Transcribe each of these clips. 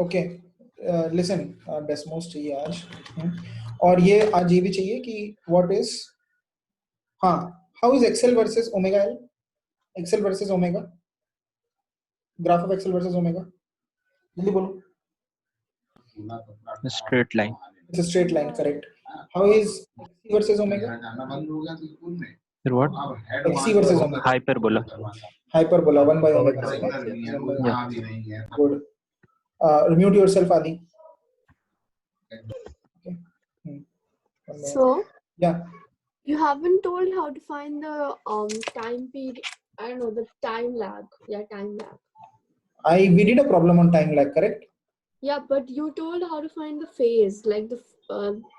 Okay listen, Desmos चाहिए आज, और ये आज ये भी चाहिए कि व्हाट इज, हाँ, how is XL versus omega L, XL versus omega, graph of XL versus omega, जल्दी बोलो. Straight line. It's a straight line, correct. How is XC versus omega? What? XC versus omega. Hyperbola. Hyperbola, 1 by omega. By Right? omega. 1 by Yeah. omega. Good. Mute yourself, Adi. Okay. 1 by So yeah. you haven't told how to find the time period. I don't know, the time lag. Yeah, time lag. We did a problem on time lag, correct? Yeah, but you told how to find the phase, like the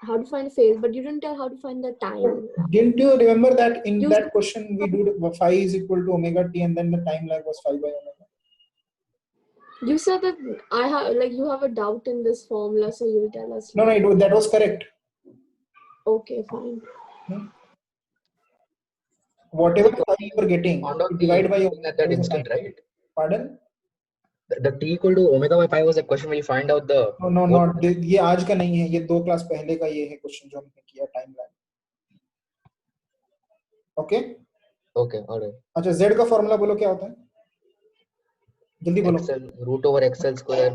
how to find the phase, but you didn't tell how to find the time. Didn't you remember that in You- that question we did phi is equal to omega t and then the time lag was 5 by omega? You said that I have, like, you have a doubt in this formula, so you'll tell us. No, that was correct. Okay, fine. Whatever phi you are getting, Found out you divide by the omega. at that instant, right? Pardon? The t equal to omega by pi was a question where you find out the. No, not ये आज का नहीं है, ये 2 class पहले का ये है क्वेश्चन जो हमने किया time lag. Okay Okay, alright. अच्छा, z का फॉर्मूला बोलो क्या होता है, जल्दी बोलो. XL root over XL square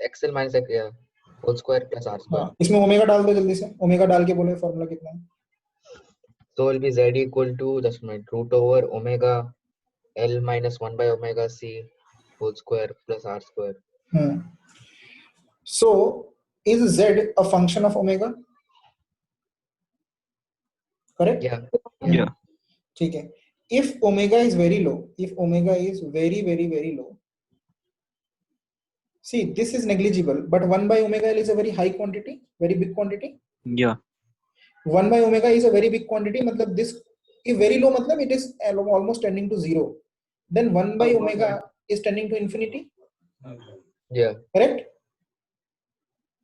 XL minus yeah, whole square plus R square. हाँ, इसमें ओमेगा डाल दो जल्दी से, ओमेगा डाल के बोलो फॉर्मूला कितना है. So will be Z equal to just a minute, root over omega L minus 1 by omega C whole square plus R square. So is z a function of omega? Correct? Yeah. Yeah. ठीक है. If omega is very low, very low, see this is negligible, but 1 by omega L is a very high quantity, very big quantity. Yeah. 1 by omega is a very big quantity, मतलब this if very low मतलब it is almost tending to 0. Then 1 by omega is tending to infinity. Yeah. Correct?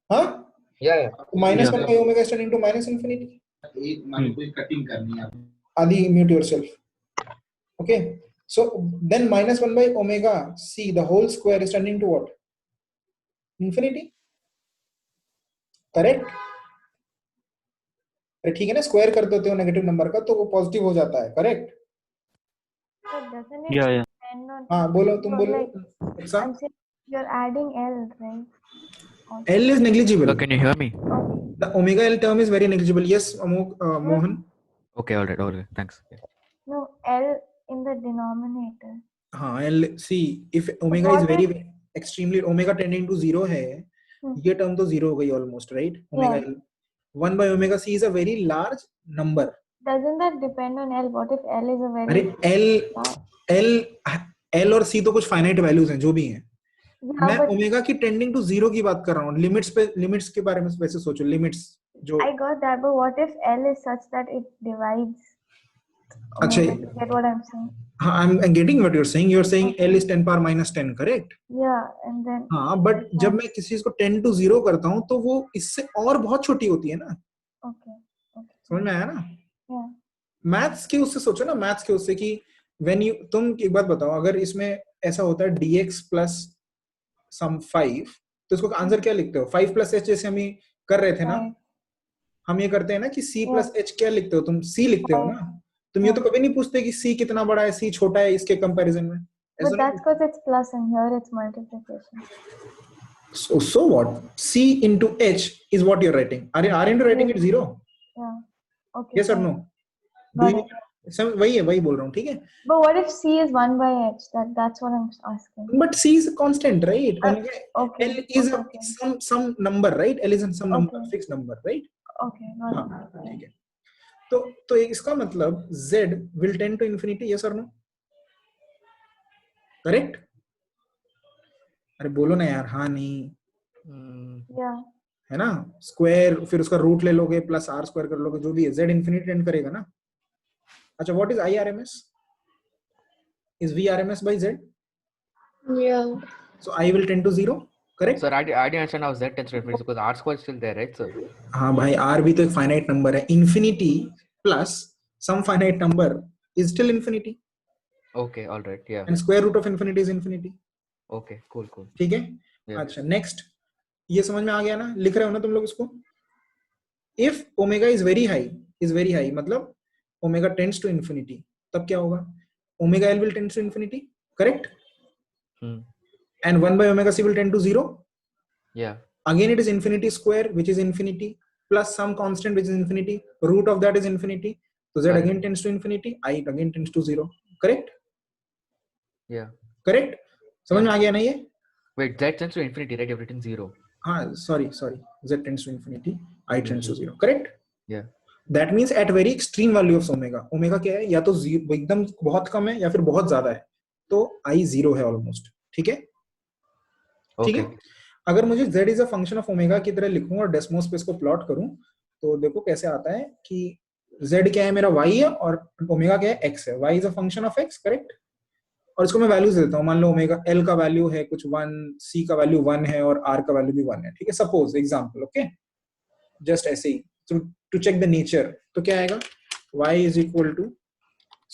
Huh? Yeah. Minus Yeah. 1 by omega is tending to minus infinity. Cutting करनी है. Adi, mute yourself. Okay. So then minus 1 by omega c the whole square is tending to what? Infinity. Correct? अरे ठीक है ना, square कर देते हो negative number का तो वो पॉजिटिव हो जाता है. करेक्ट? Yeah. Yeah. हाँ बोलो, तुम बोलो. You're adding L, right? L is negligible. Can you hear me? The omega L term is very negligible. Yes, Mohan. Okay. All right. Thanks. No, L in the denominator. हाँ, L. See, if omega is very extremely omega tending to 0 है, ये term तो 0 हो गई almost, right? Omega L. 1 by omega c is a very large number. Doesn't that depend on L? What if L is a very अरे L और c तो कुछ finite values हैं जो भी हैं. मैं ओमेगा की टेंडिंग टू 0 की बात कर रहा हूँ. लिमिट्स के बारे में वैसे सोचो, लिमिट्स जो. I got that, but what if L is such that it divides? अच्छा, get what I'm saying? हाँ, I'm getting what you're saying. You're saying L is 10 power minus 10, correct? Yeah, and then. हाँ, but जब मैं किसी चीज को 10 to 0 करता हूँ तो वो इससे और बहुत छोटी होती है ना. Okay. समझ में आया ना? Yeah. मैथ्स के उससे सोचो ना, मैथ्स के उससे कि when you, तुम एक बात बताओ, अगर इसमें ऐसा होता है dx plus some 5 तो इसको आंसर क्या लिखते हो? 5 plus h जैसे हम ये कर रहे थे ना, हम ये करते हैं ना कि c plus h क्या लिखते हो? तुम c लिखते हो ना. तुम ये तो कभी नहीं पूछते कि c कितना बड़ा है, c छोटा है इसके कंपैरिजन में. But that's because it's plus and here it's multiplication. So what? c into h is what you're writing. Are you writing it 0? Yeah. Okay. Yes or no? वही बोल रहा हूँ, ठीक है. But what if c is 1 by h? That's what I'm asking. But c is a constant, right? Okay. L is some number, right? L is some number, fixed number, right? Okay. ठीक है. तो इसका मतलब z will tend to infinity, yes or no? Correct? अरे बोलो ना यार, हाँ नहीं. Yeah. है ना? स्क्वायर फिर उसका रूट ले लोगे प्लस r स्क्वायर कर लोगे, जो भी है z infinity टेंड करेगा ना. अच्छा, what is IRMS? Is VRMS by Z? Yeah. So I will tend to 0, correct? Sir, I didn't understand how Z tends to infinity because R square is still there, right, sir? हाँ भाई, R भी तो एक finite number है. Infinity plus some finite number is still infinity. Okay, all right, yeah. And square root of infinity is infinity. Okay, cool. ठीक है? Yeah. अच्छा, next. ये समझ में आ गया ना? लिख रहे हो ना तुम लोग इसको? If omega is very high मतलब ओमेगा टेंड्स टू इंफिनिटी, तब क्या होगा? Omega L will tend to infinity, correct? And 1 by omega c will tend to 0. Yeah. Again it is infinity square, which is infinity, plus some constant which is infinity, root of that is infinity, so z Correct. again tends to infinity, I again tends to 0, correct? Yeah. Correct? समझ में आ गया ना ये? Wait, that tends to infinity, right? Everything zero. हाँ, sorry, z tends to infinity, I tends to 0, correct? Yeah. That means at very extreme value of omega, omega क्या है? या तो एकदम बहुत कम है या फिर बहुत ज्यादा है, तो I 0 है ऑलमोस्ट, ठीक है? ठीक है? अगर मुझे z is a function of omega की तरह लिखूं और डेसिमल स्पेस को प्लॉट करूं, तो देखो कैसे आता है कि z क्या है मेरा y है और ओमेगा क्या है x है. y is a function of x, correct? और इसको मैं वैल्यूज देता हूं. मान लो ओमेगा l का वैल्यू है कुछ 1, c का वैल्यू 1 है और r का वैल्यू भी 1 है, ठीक है? Suppose example, okay? जस्ट ऐसे ही टू चेक द नेचर. तो क्या आएगा? y is equal to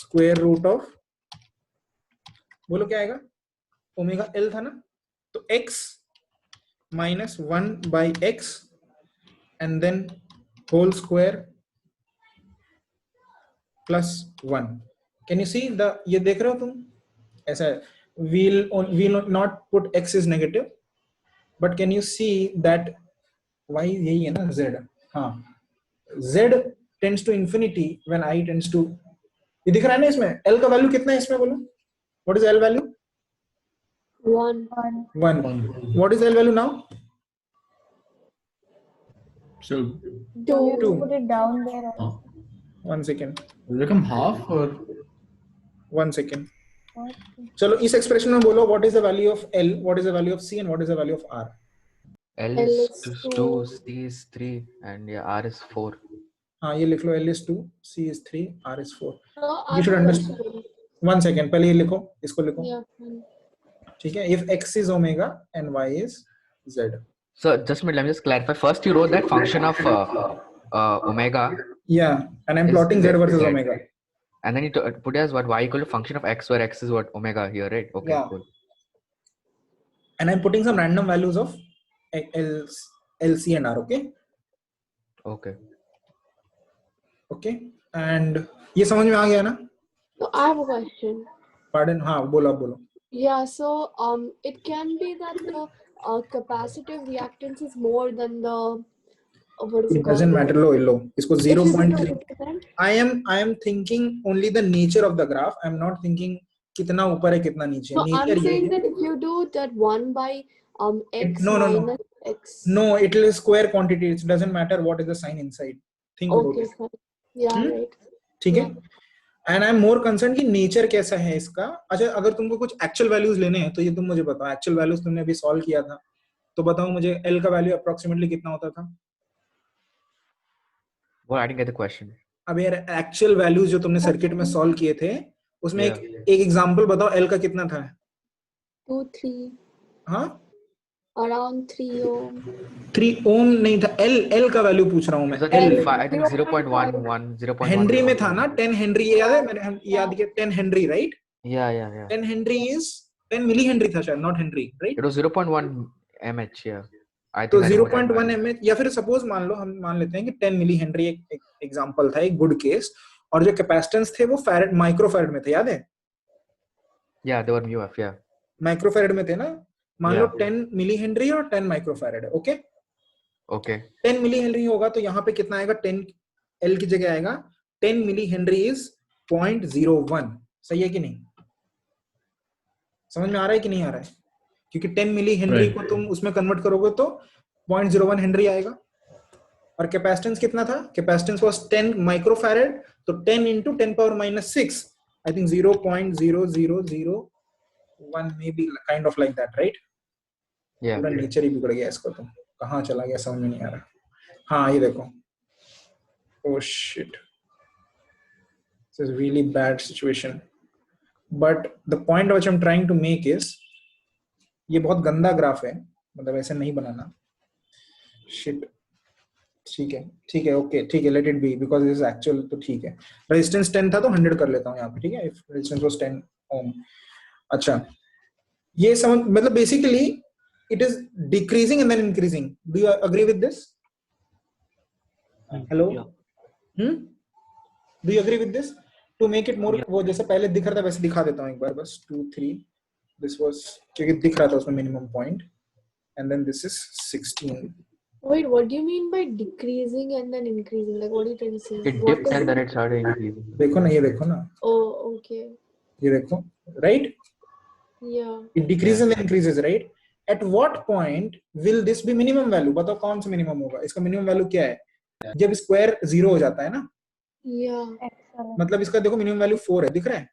square root of, बोलो क्या आएगा? ओमेगा l था ना, तो x minus 1 by x and then whole square plus 1. Can you see the, ये देख रहे हो तुम? ऐसा है. We'll not put x is negative, but can you see that y यही है ना, z? हाँ, z tends to infinity when I tends to, ये दिख रहा है ना इसमें? l का वैल्यू कितना है इसमें, बोलो? What is l value? 1. 1. What is l value now? So So you Two. put it down there. One second. will it become half or 1 second. Okay. चलो इस एक्सप्रेशन में बोलो what is the value of L, what is the value of C and what is the value of R? L L is is 2, two. C is 3, and yeah, R is 4. हाँ, ये लिख लो. L is 2, C is 3, R is 4. No, You should I understand. 1 second, पहले ये लिखो, इसको लिखो. Yeah. ठीक है? If X is omega and Y is Z. So just let me just clarify. First, you wrote that function of omega, Yeah, and I'm Is plotting Z Z, versus Z. omega. and then you put it as what y equal to function of x, where x is what omega here, right? Okay, Yeah. cool. And I'm putting some random values of L, C and R, okay? Okay. Okay? And ये समझ में आ गया ना? So I have a question. Pardon? हाँ, बोलो आप बोलो. Yeah, so it can be that the capacitive reactance is more than the what is It it called? doesn't matter. लो इसको It is 0.3. 0.3%. I am thinking only the nature of the graph. I'm not thinking कितना ऊपर है कितना नीचे. So Nature I'm ये saying है. that if you do that 1 by x No. minus x. No, it is square quantity. It doesn't matter what is the sign inside. Think about Okay, it. fine. Yeah, right. ठीक है? Yeah. And I'm more concerned कि nature कैसा है इसका. अच्छा, अगर तुमको कुछ actual values लेने हैं तो ये तुम मुझे बताओ. Actual values तुमने अभी solve किया था, तो बताओ मुझे L का value approximately कितना होता था? Well, I didn't get the question. अब यार actual values जो तुमने circuit में solve किए थे, उसमें एक example बताओ L का कितना था? 2, 3. हाँ? Around 3 ohm. 3 ohm नहीं था. L का वैल्यू पूछ रहा हूँ मैं. It's like L I think 0.11, 0.1. Henry में था ना. 10 हेनरी याद है? मैंने याद किया. 10 henry, right? Yeah. 10 henry is 10 milli henry था शायद, not henry, right? It was 0.1 mH. Yeah. I तो think I know that 0.1 value. mH, या फिर सपोज मान लो, हम मान लेते हैं कि 10 मिली हेनरी एक एग्जांपल था, एक गुड केस. और जो कैपेसिटेंस थे वो फैरेड, माइक्रोफैरेड में थे, याद है? Yeah, they were μf. Yeah. Microfarad में थे ना. मान लो Yeah. 10 मिली हेनरी और 10 माइक्रोफैरेड है, ओके? Okay. 10 मिली हेनरी होगा तो यहाँ पे कितना आएगा? 10 L की जगह आएगा 10 मिली हेनरी इज 0.01. सही है कि नहीं? समझ में आ रहा है कि नहीं आ रहा है? क्योंकि 10 मिली हेनरी को तुम उसमें कन्वर्ट करोगे तो 0.01 हेनरी आएगा. और कैपेसिटेंस कितना था? कैपेसिटेंस वाज 10 माइक्रोफैरेड, तो 10 into 10 power minus 6, I think 0.0001 maybe, kind of like that, right? Yeah. पूरा नेचर ही बिगड़ गया इसको. तो कहाँ चला गया समझ में नहीं आ रहा. हाँ, ये देखो. Oh shit, this is really bad situation. But the point which I'm trying to make is, ये बहुत गंदा ग्राफ है, मतलब ऐसे नहीं बनाना. Shit. ठीक है, ओके, ठीक है, let it be, because this is actual. तो ठीक है, रेजिस्टेंस 10 था तो 100 कर लेता हूँ यहाँ पे, ठीक है? इफ रेजिस्टेंस वाज 10 ओम. अच्छा, ये समझ, मतलब basically it is decreasing and then increasing. Do you agree with this? Hello? Do you agree with this? To make it more, वो जैसे पहले दिख रहा था वैसे दिखा देता हूँ एक बार बस 2 3. This was क्योंकि दिख रहा था उसमें minimum point, and then this is 16. Wait, what do you mean by decreasing and then increasing? Like, what are you trying to say? It What dipped is and then it started increasing. देखो ना, ये देखो ना, Oh, okay. ये देखो, right? Yeah. It decreases and then increases, right? At what point will this be minimum value? बताओ कौन सा minimum होगा? इसका minimum value क्या है? जब square 0 हो जाता है ना, Yeah. Excellent. मतलब इसका देखो minimum value 4 है, दिख रहा है?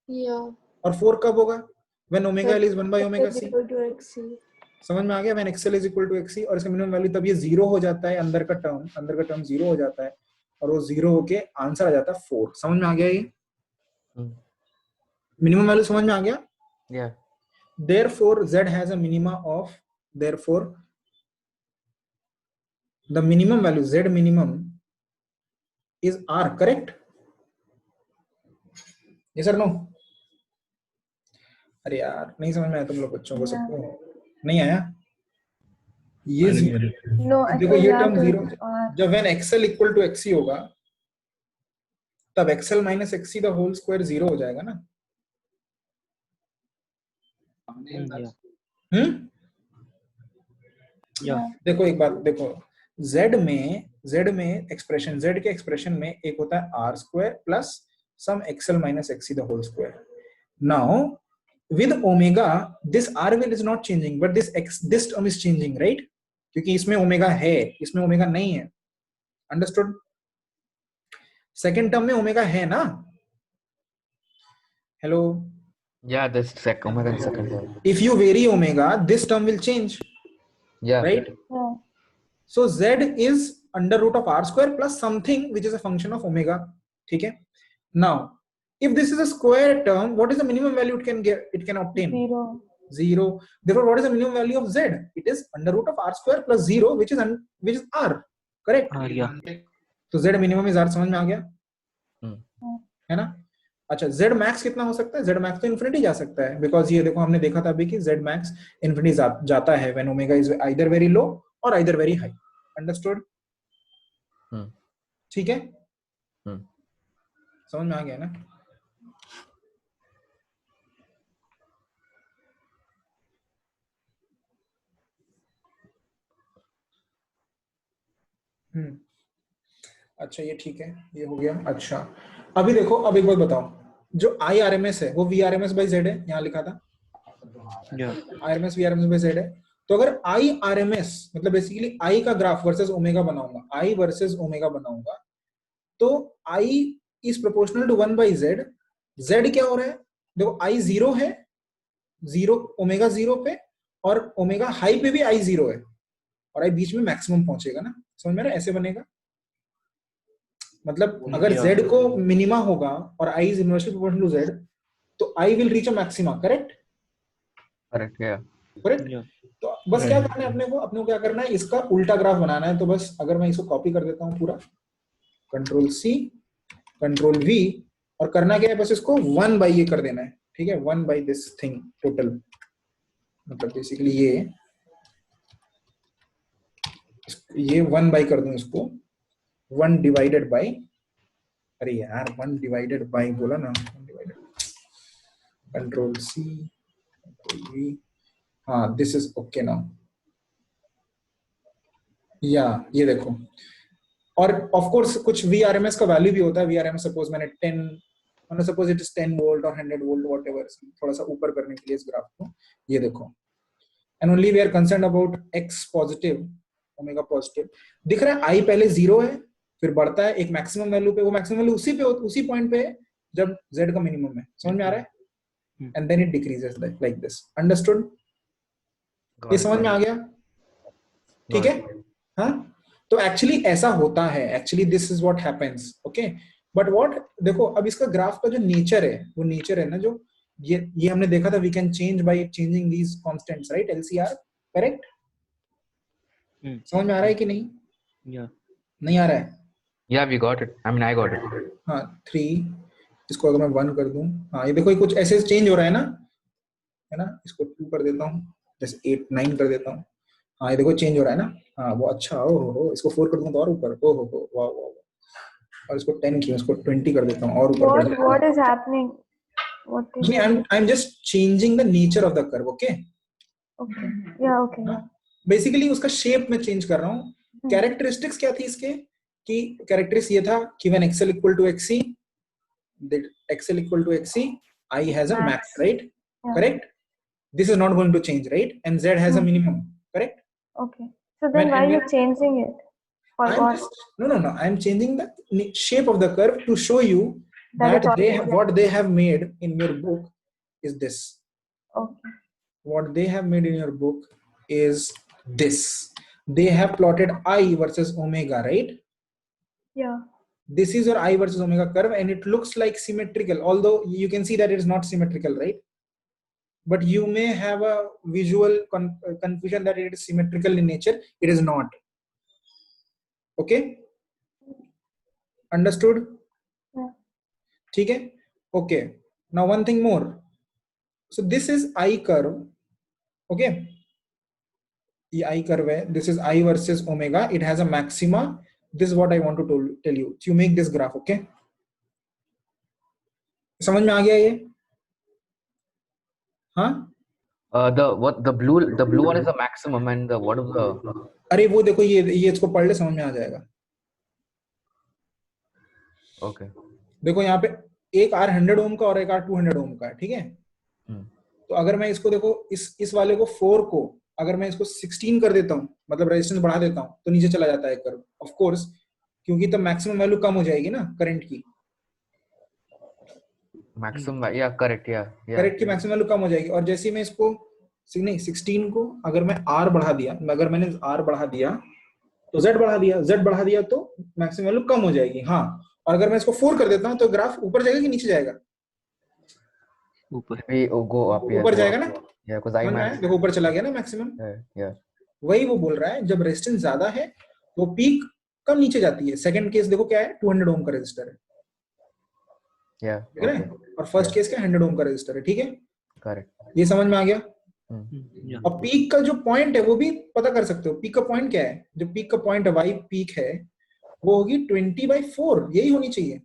Yeah. और 4 कब होगा? When omega L is 1 by omega c. Equal to xc. समझ में आ गया? When xl is equal to xc, और इसका minimum value तब ये 0 हो जाता है, अंदर का term 0 हो जाता है, और वो 0 होके आंसर आ जाता है 4. समझ में आ गया ये? Minimum value समझ में आ गया? Yeah. Therefore z has a minima of, therefore the minimum value z minimum is r, correct? Yes or no? अरे यार नहीं समझ में आया तुम लोग बच्चों को, सबको नहीं आया ये No, I देखो ये think term that 0, is R. जब when xl equal to xc होगा तब xl minus xc the whole square 0 हो जाएगा ना. देखो एक बात देखो, z में एक्सप्रेशन, z के एक्सप्रेशन में एक होता है r square plus some xl minus xc the whole square. Now with omega this r will is not changing but this term is changing, right? क्योंकि इसमें ओमेगा है, इसमें ओमेगा नहीं है. अंडरस्टूड? सेकंड टर्म में ओमेगा है ना? Hello? Yeah, this omega in second term. If you vary omega, this term will change. Yeah. Right? Yeah. So z is under root of r square plus something which is a function of omega. ठीक है? Now, if this is a square term, what is the minimum value it can obtain? 0. 0. Therefore, what is the minimum value of z? It is under root of r square plus 0, which is r. Correct? Yeah. तो z minimum is r. समझ में आ गया? है ना? अच्छा, z max कितना हो सकता है? z max तो infinity जा सकता है, because ये देखो हमने देखा था अभी कि z max infinity जाता है when omega is either very low or either very high. Understood? ठीक है? समझ में आ गया ना? अच्छा ये ठीक है, ये हो गया. अच्छा अभी देखो, अब एक बात बताओ, जो IRMS है वो VRMS by Z है, यहाँ लिखा था IRMS VRMS by Z है. तो अगर IRMS मतलब बेसिकली I का ग्राफ वर्सेस ओमेगा बनाऊंगा, I वर्सेस ओमेगा बनाऊंगा, तो I is proportional to 1 by Z. Z क्या हो रहा है? देखो I 0 है, 0 ओमेगा 0 पे, और ओमेगा हाई पे भी I 0 है, और I बीच में मैक्सिमम पहुंचेगा ना. समझ में आ रहा है? ऐसे बनेगा. मतलब अगर z को मिनिमा होगा और i is inversely proportional to z, तो i will reach a maxima. Correct? Correct. Yeah. Correct? तो बस क्या करना है अपने को क्या करना है, इसका उल्टा ग्राफ बनाना है. तो बस अगर मैं इसको कॉपी कर देता हूँ पूरा, कंट्रोल C, कंट्रोल V, और करना क्या है, बस इसको 1 by ये कर देना है. ठीक है? 1 by this thing टोटल, मतलब बेसिकली ये 1 by कर दूं इसको, 1 divided by, अरे यार 1 divided by बोला ना, 1 divided, control C, control V, हाँ this is okay now. या ये देखो, और of course कुछ VRMS का वैल्यू भी होता है. VRMS सपोज मैंने 10, सपोज इट इज 10 वोल्ट और 100 वोल्ट व्हाटएवर, थोड़ा सा ऊपर करने के लिए इस ग्राफ को. ये देखो, and only we are concerned about x positive, omega positive. दिख रहा है I पहले 0 है, फिर बढ़ता है एक मैक्सिमम वैल्यू पे, वो मैक्सिमम वैल्यू उसी पॉइंट पे है जब z का मिनिमम है. समझ में आ रहा है? And then it decreases like this. Understood? ये समझ में आ गया? ठीक है? हाँ, तो एक्चुअली ऐसा होता है, actually this is what happens. Okay, but what देखो, अब इसका ग्राफ का जो नेचर है, वो नेचर है ना, जो ये हमने देखा था, we can change by changing these constants, right? LCR. Correct? समझ में आ रहा है कि नहीं? नहीं आ रहा है? Yeah, we got it. I mean, I got it. हाँ 3, इसको अगर मैं 1 कर दूं, हाँ ये देखो ये कुछ ऐसे चेंज हो रहा है ना, है ना? इसको 2 कर देता हूँ, जैसे 8 9 कर देता हूँ। हाँ ये देखो चेंज हो रहा है ना। हाँ वो अच्छा, ओ हो, इसको 4 कर दूंगा तो और ऊपर, ओ हो, वाह वाह। और इसको 10 किया, इसको 20 कर देता हूँ और ऊपर कर देता हूँ। What is happening? What is I'm just changing the nature of the curve, okay? Okay. Yeah, okay. हाँ, बेसिकली उसका शेप में चेंज कर रहा हूँ। Hmm. कैरेक्टरिस्टिक्स क्या थी इसके, कि कैरेक्टरिस्टिक्स ये था कि when xl equal to xc, that xl equal to xc, I has a max, right? Yeah. Correct? This is not going to change, right? And z has a Hmm. minimum, correct? Okay. So then why are you changing it? For I'm what? just no. I'm changing the shape of the curve to show you That that it's they already- what they have made in your book is this. Okay. What they have made in your book is this. They have plotted I versus omega, right? Yeah. This is your I versus omega curve, and it looks like symmetrical, although you can see that it is not symmetrical, right? But you may have a visual confusion that it is symmetrical in nature. It is not. Okay? Understood? Yeah. ठीक है? Okay. Now one thing more. So this is I curve. Okay? ये I curve है. This is I versus omega. It has a maxima. This is what I want to tell you. So you make this graph, okay? समझ में आ गया ये? हाँ? The blue one is the maximum, and the what is the? अरे वो देखो, ये इसको पढ़ ले, समझ में आ जाएगा. Okay. देखो यहाँ पे एक R 100 ओम का और एक R 200 ओम का है, ठीक है? तो अगर मैं इसको देखो, इस वाले को 4 को अगर मैं इसको 16 कर देता हूँ, मतलब रेजिस्टेंस बढ़ा देता हूँ, तो नीचे चला जाता है कर्व, ऑफ कोर्स, क्योंकि तो मैक्सिमम वैल्यू कम हो जाएगी ना करंट की. Maximum, yeah, correct, yeah. Current की मैक्सिमम वैल्यू कम हो जाएगी. और जैसे ही मैं इसको नहीं 16 को अगर मैं R बढ़ा दिया, अगर मैंने R बढ़ा दिया तो Z बढ़ा दिया तो मैक्सिमम वैल्यू कम हो जाएगी. हाँ, और अगर मैं इसको 4 कर देता हूँ तो ग्राफ ऊपर जाएगा कि नीचे जाएगा? ऊपर. Go up, yeah. ऊपर जाएगा ना? Yeah, because I max. देखो ऊपर चला गया ना मैक्सिमम. Yeah. वही वो बोल रहा है, जब रेजिस्टेंस ज्यादा है तो पीक कम नीचे जाती है. सेकंड केस देखो क्या है, 200 ओम का रेजिस्टर है. Yeah. ठीक है ना? और फर्स्ट केस क्या 100 ओम का रेजिस्टर है. ठीक है, Correct. ये समझ में आ गया? Yeah. अब पीक का जो पॉइंट है वो भी पता कर सकते हो. पीक का पॉइंट क्या है? जो पीक का पॉइंट है, वाई पीक है, वो होगी 20/4. यही होनी चाहिए.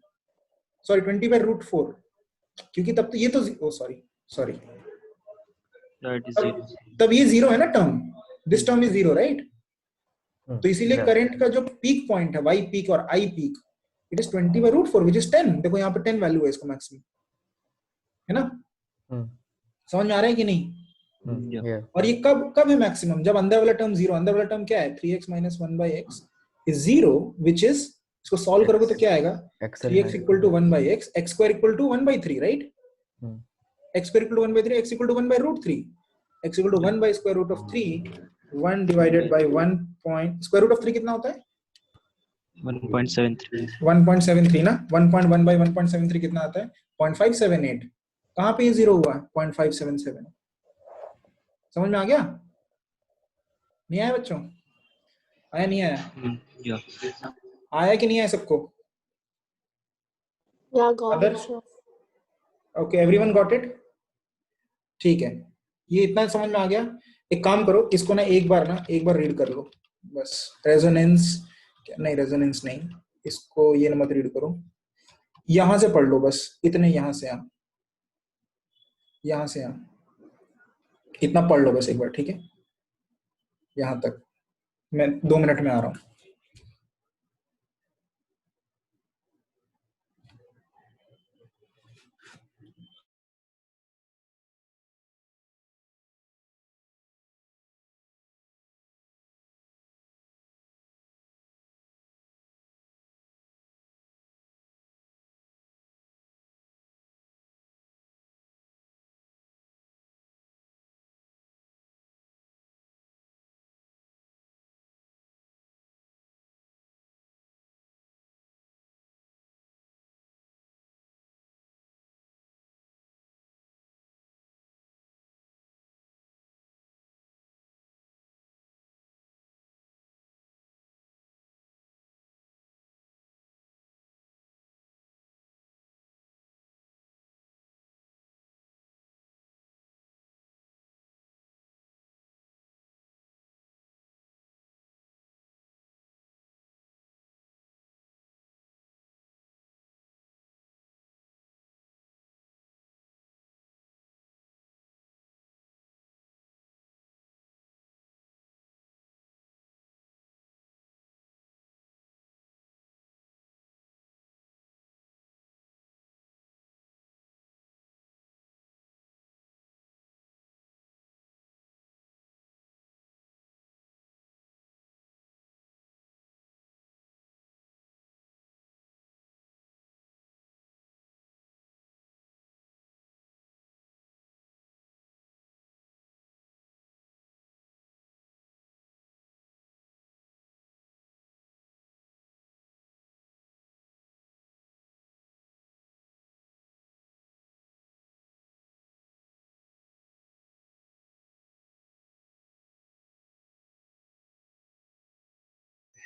सॉरी 20/√4, क्योंकि तब तो ये तो सॉरी तब ये जीरो है ना term. This term is zero, right? तो इसीलिए करंट का जो पीक पॉइंट है, वाई पीक और I peak, it is 20/√4 which is 10. देखो यहाँ पे 10 वैल्यू है इसका मैक्सिमम, है ना? समझ में आ रहा है कि नहीं? Yeah. और ये कब है मैक्सिमम? जब अंदर वाला टर्म जीरो. अंदर वाला टर्म क्या है? 3x minus 1/x is 0, which is, इसको सॉल्व करोगे तो क्या आएगा? 3x equal to 1/x, x square equal to 1/3, right? x square equal to 1/3, x equal to 1/√3, x equal to 1 by square root of 3, 1 divided by 1 point, square root of 3 कितना होता है? 1.73 ना. 1.1 by 1.73 कितना आता है? 0.578. कहाँ पे ये जीरो हुआ? 0.577. समझ में आ गया? नहीं आया बच्चों? आया नहीं आया? आया कि नहीं आया सबको? Yeah, got it. Others? Okay, everyone got it? ठीक है, ये इतना समझ में आ गया. एक काम करो, इसको ना एक बार रीड कर लो बस. रेजोनेंस नहीं, इसको ये मत रीड करो, यहां से पढ़ लो बस. इतने यहां से इतना पढ़ लो बस एक बार, ठीक है? यहां तक. मैं 2 मिनट में आ रहा हूं.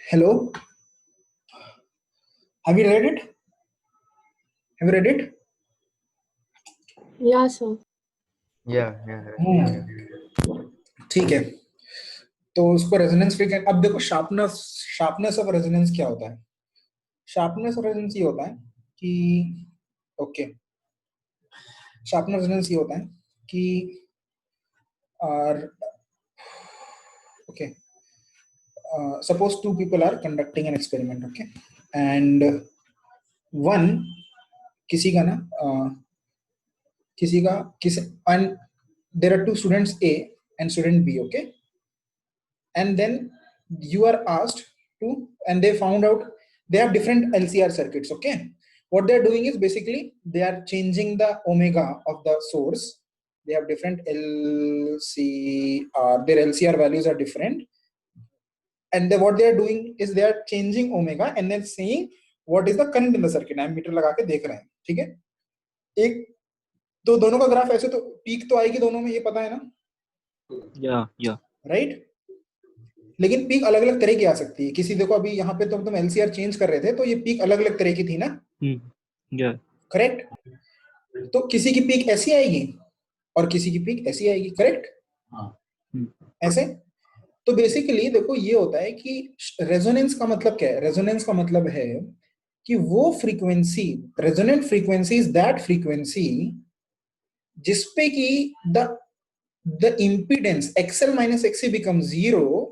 Hello, have you read it? Have you read it? Yeah, sir. Yeah. ठीक है, तो उसको रेजोनेंस फ्रीक्वेंसी, अब देखो शार्पनेस ऑफ रेजोनेंस क्या होता है? शार्पनेस ऑफ रेजोनेंस ये होता है कि ओके, शार्पनेस रेजोनेंस ये होता है कि और okay, suppose two people are conducting an experiment, okay, and one किसी का ना किसी का किसी and there are two students A and student B, okay, and then you are asked to, and they found out they have different LCR circuits, okay. What they are doing is basically they are changing the omega of the source. They have different LCR, their LCR values are different, and what they are doing is they are changing omega and then saying what is the current in the circuit. Ammeter लगा के देख रहे हैं, ठीक है. एक तो दोनों का ग्राफ ऐसे तो पीक तो आएगी दोनों में, ये पता है ना? या राइट. लेकिन पीक अलग अलग तरह की आ सकती है. किसी देखो अभी यहाँ पे तो तुम एलसीआर चेंज कर रहे थे तो ये पीक अलग अलग तरह की थी ना? या करेक्ट. तो किसी की पीक ऐसी आएगी और किसी की पीक ऐसी आएगी, करेक्ट? ऐसे. तो बेसिकली देखो ये होता है कि रेजोनेंस का मतलब क्या है? रेजोनेंस का मतलब है कि वो frequency, resonant frequency is that frequency जिसपे कि the impedance XL minus XC becomes 0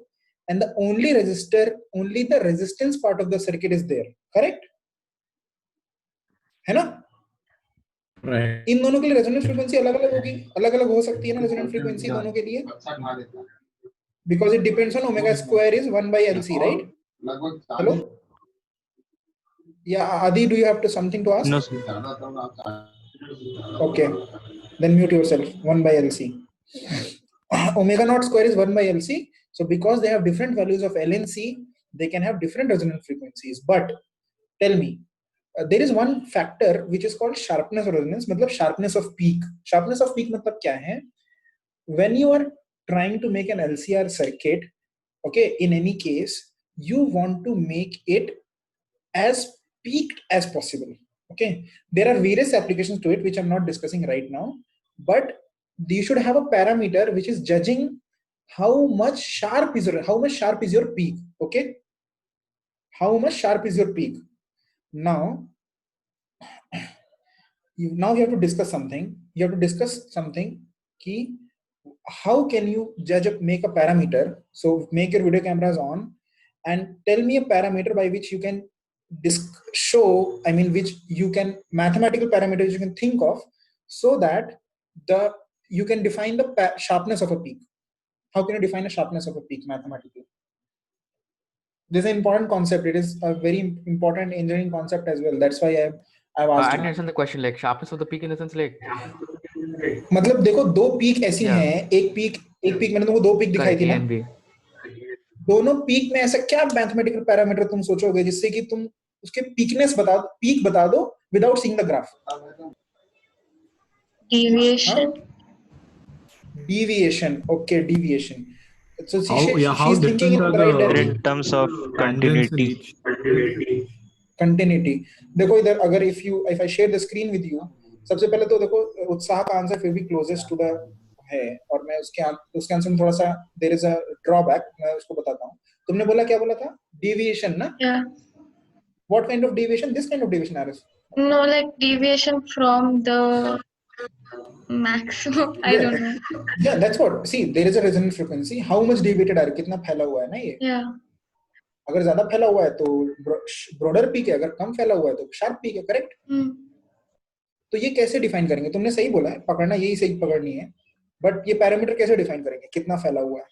and the only the resistance part of the circuit is there, correct? है ना? Right. इन दोनों के लिए रेजोनेंट फ्रीक्वेंसी अलग अलग होगी, अलग अलग हो सकती है ना रेजोनेंट फ्रीक्वेंसी दोनों के लिए, because it depends on omega square is 1 by LC, right? Hello? Yeah, Adi, do you have something to ask? No sir. Okay, then mute yourself. 1 by LC. Omega naught square is 1 by LC. So because they have different values of L and C, they can have different resonant frequencies. But tell me, there is one factor which is called sharpness of resonance, मतलब sharpness of peak. Sharpness of peak मतलब क्या है? When you are trying to make an LCR circuit, okay, in any case, you want to make it as peaked as possible. Okay, there are various applications to it which I'm not discussing right now, but you should have a parameter which is judging how much sharp is your peak. Okay, how much sharp is your peak? Now you have to discuss something ki how can you judge make a parameter. So make your video cameras on and tell me a parameter by which you can show, I mean, which you can mathematical parameters you can think of, so that you can define the sharpness of a peak. How can you define a sharpness of a peak mathematically? This is an important concept. It is a very important engineering concept as well. That's why I've I asked didn't you. understand the question. Like sharpness of the peak in the sense like. मतलब देखो दो peak ऐसी Yeah. हैं, एक peak मैंने तुमको दो peak दिखाई Correct, थी A ना? and B. दोनों पीक में ऐसा क्या मैथमेटिकल पैरामीटर तुम सोचोगे जिससे कि तुम उसके पीकनेस पीक बता दो without seeing the graph? Deviation. Okay, deviation. So How she's thinking in different are the right the direction. In terms of tangents in continuity. each? Continuity. देखो इधर अगर if I share the screen with you, सबसे पहले तो देखो उत्साह का answer फिर भी closest to the है, और मैं उसके आंसर में थोड़ा सा there is a drawback, मैं उसको बताता हूँ. तुमने बोला क्या बोला था? Deviation ना? Yeah. What kind of deviation? This kind of deviation, Aris? No, like deviation from the maximum. I don't know. Yeah, that's what. See, there is a resonant frequency. How much deviated है? कितना फैला हुआ है ना ये? Yeah. अगर ज्यादा फैला हुआ है तो ब्रॉडर पीक है, अगर कम फैला हुआ है तो शार्प पीक है, करेक्ट? तो ये कैसे डिफाइन करेंगे? तुमने सही बोला है, पकड़ना यही सही पकड़नी है, बट ये पैरामीटर कैसे डिफाइन करेंगे? कितना फैला हुआ है?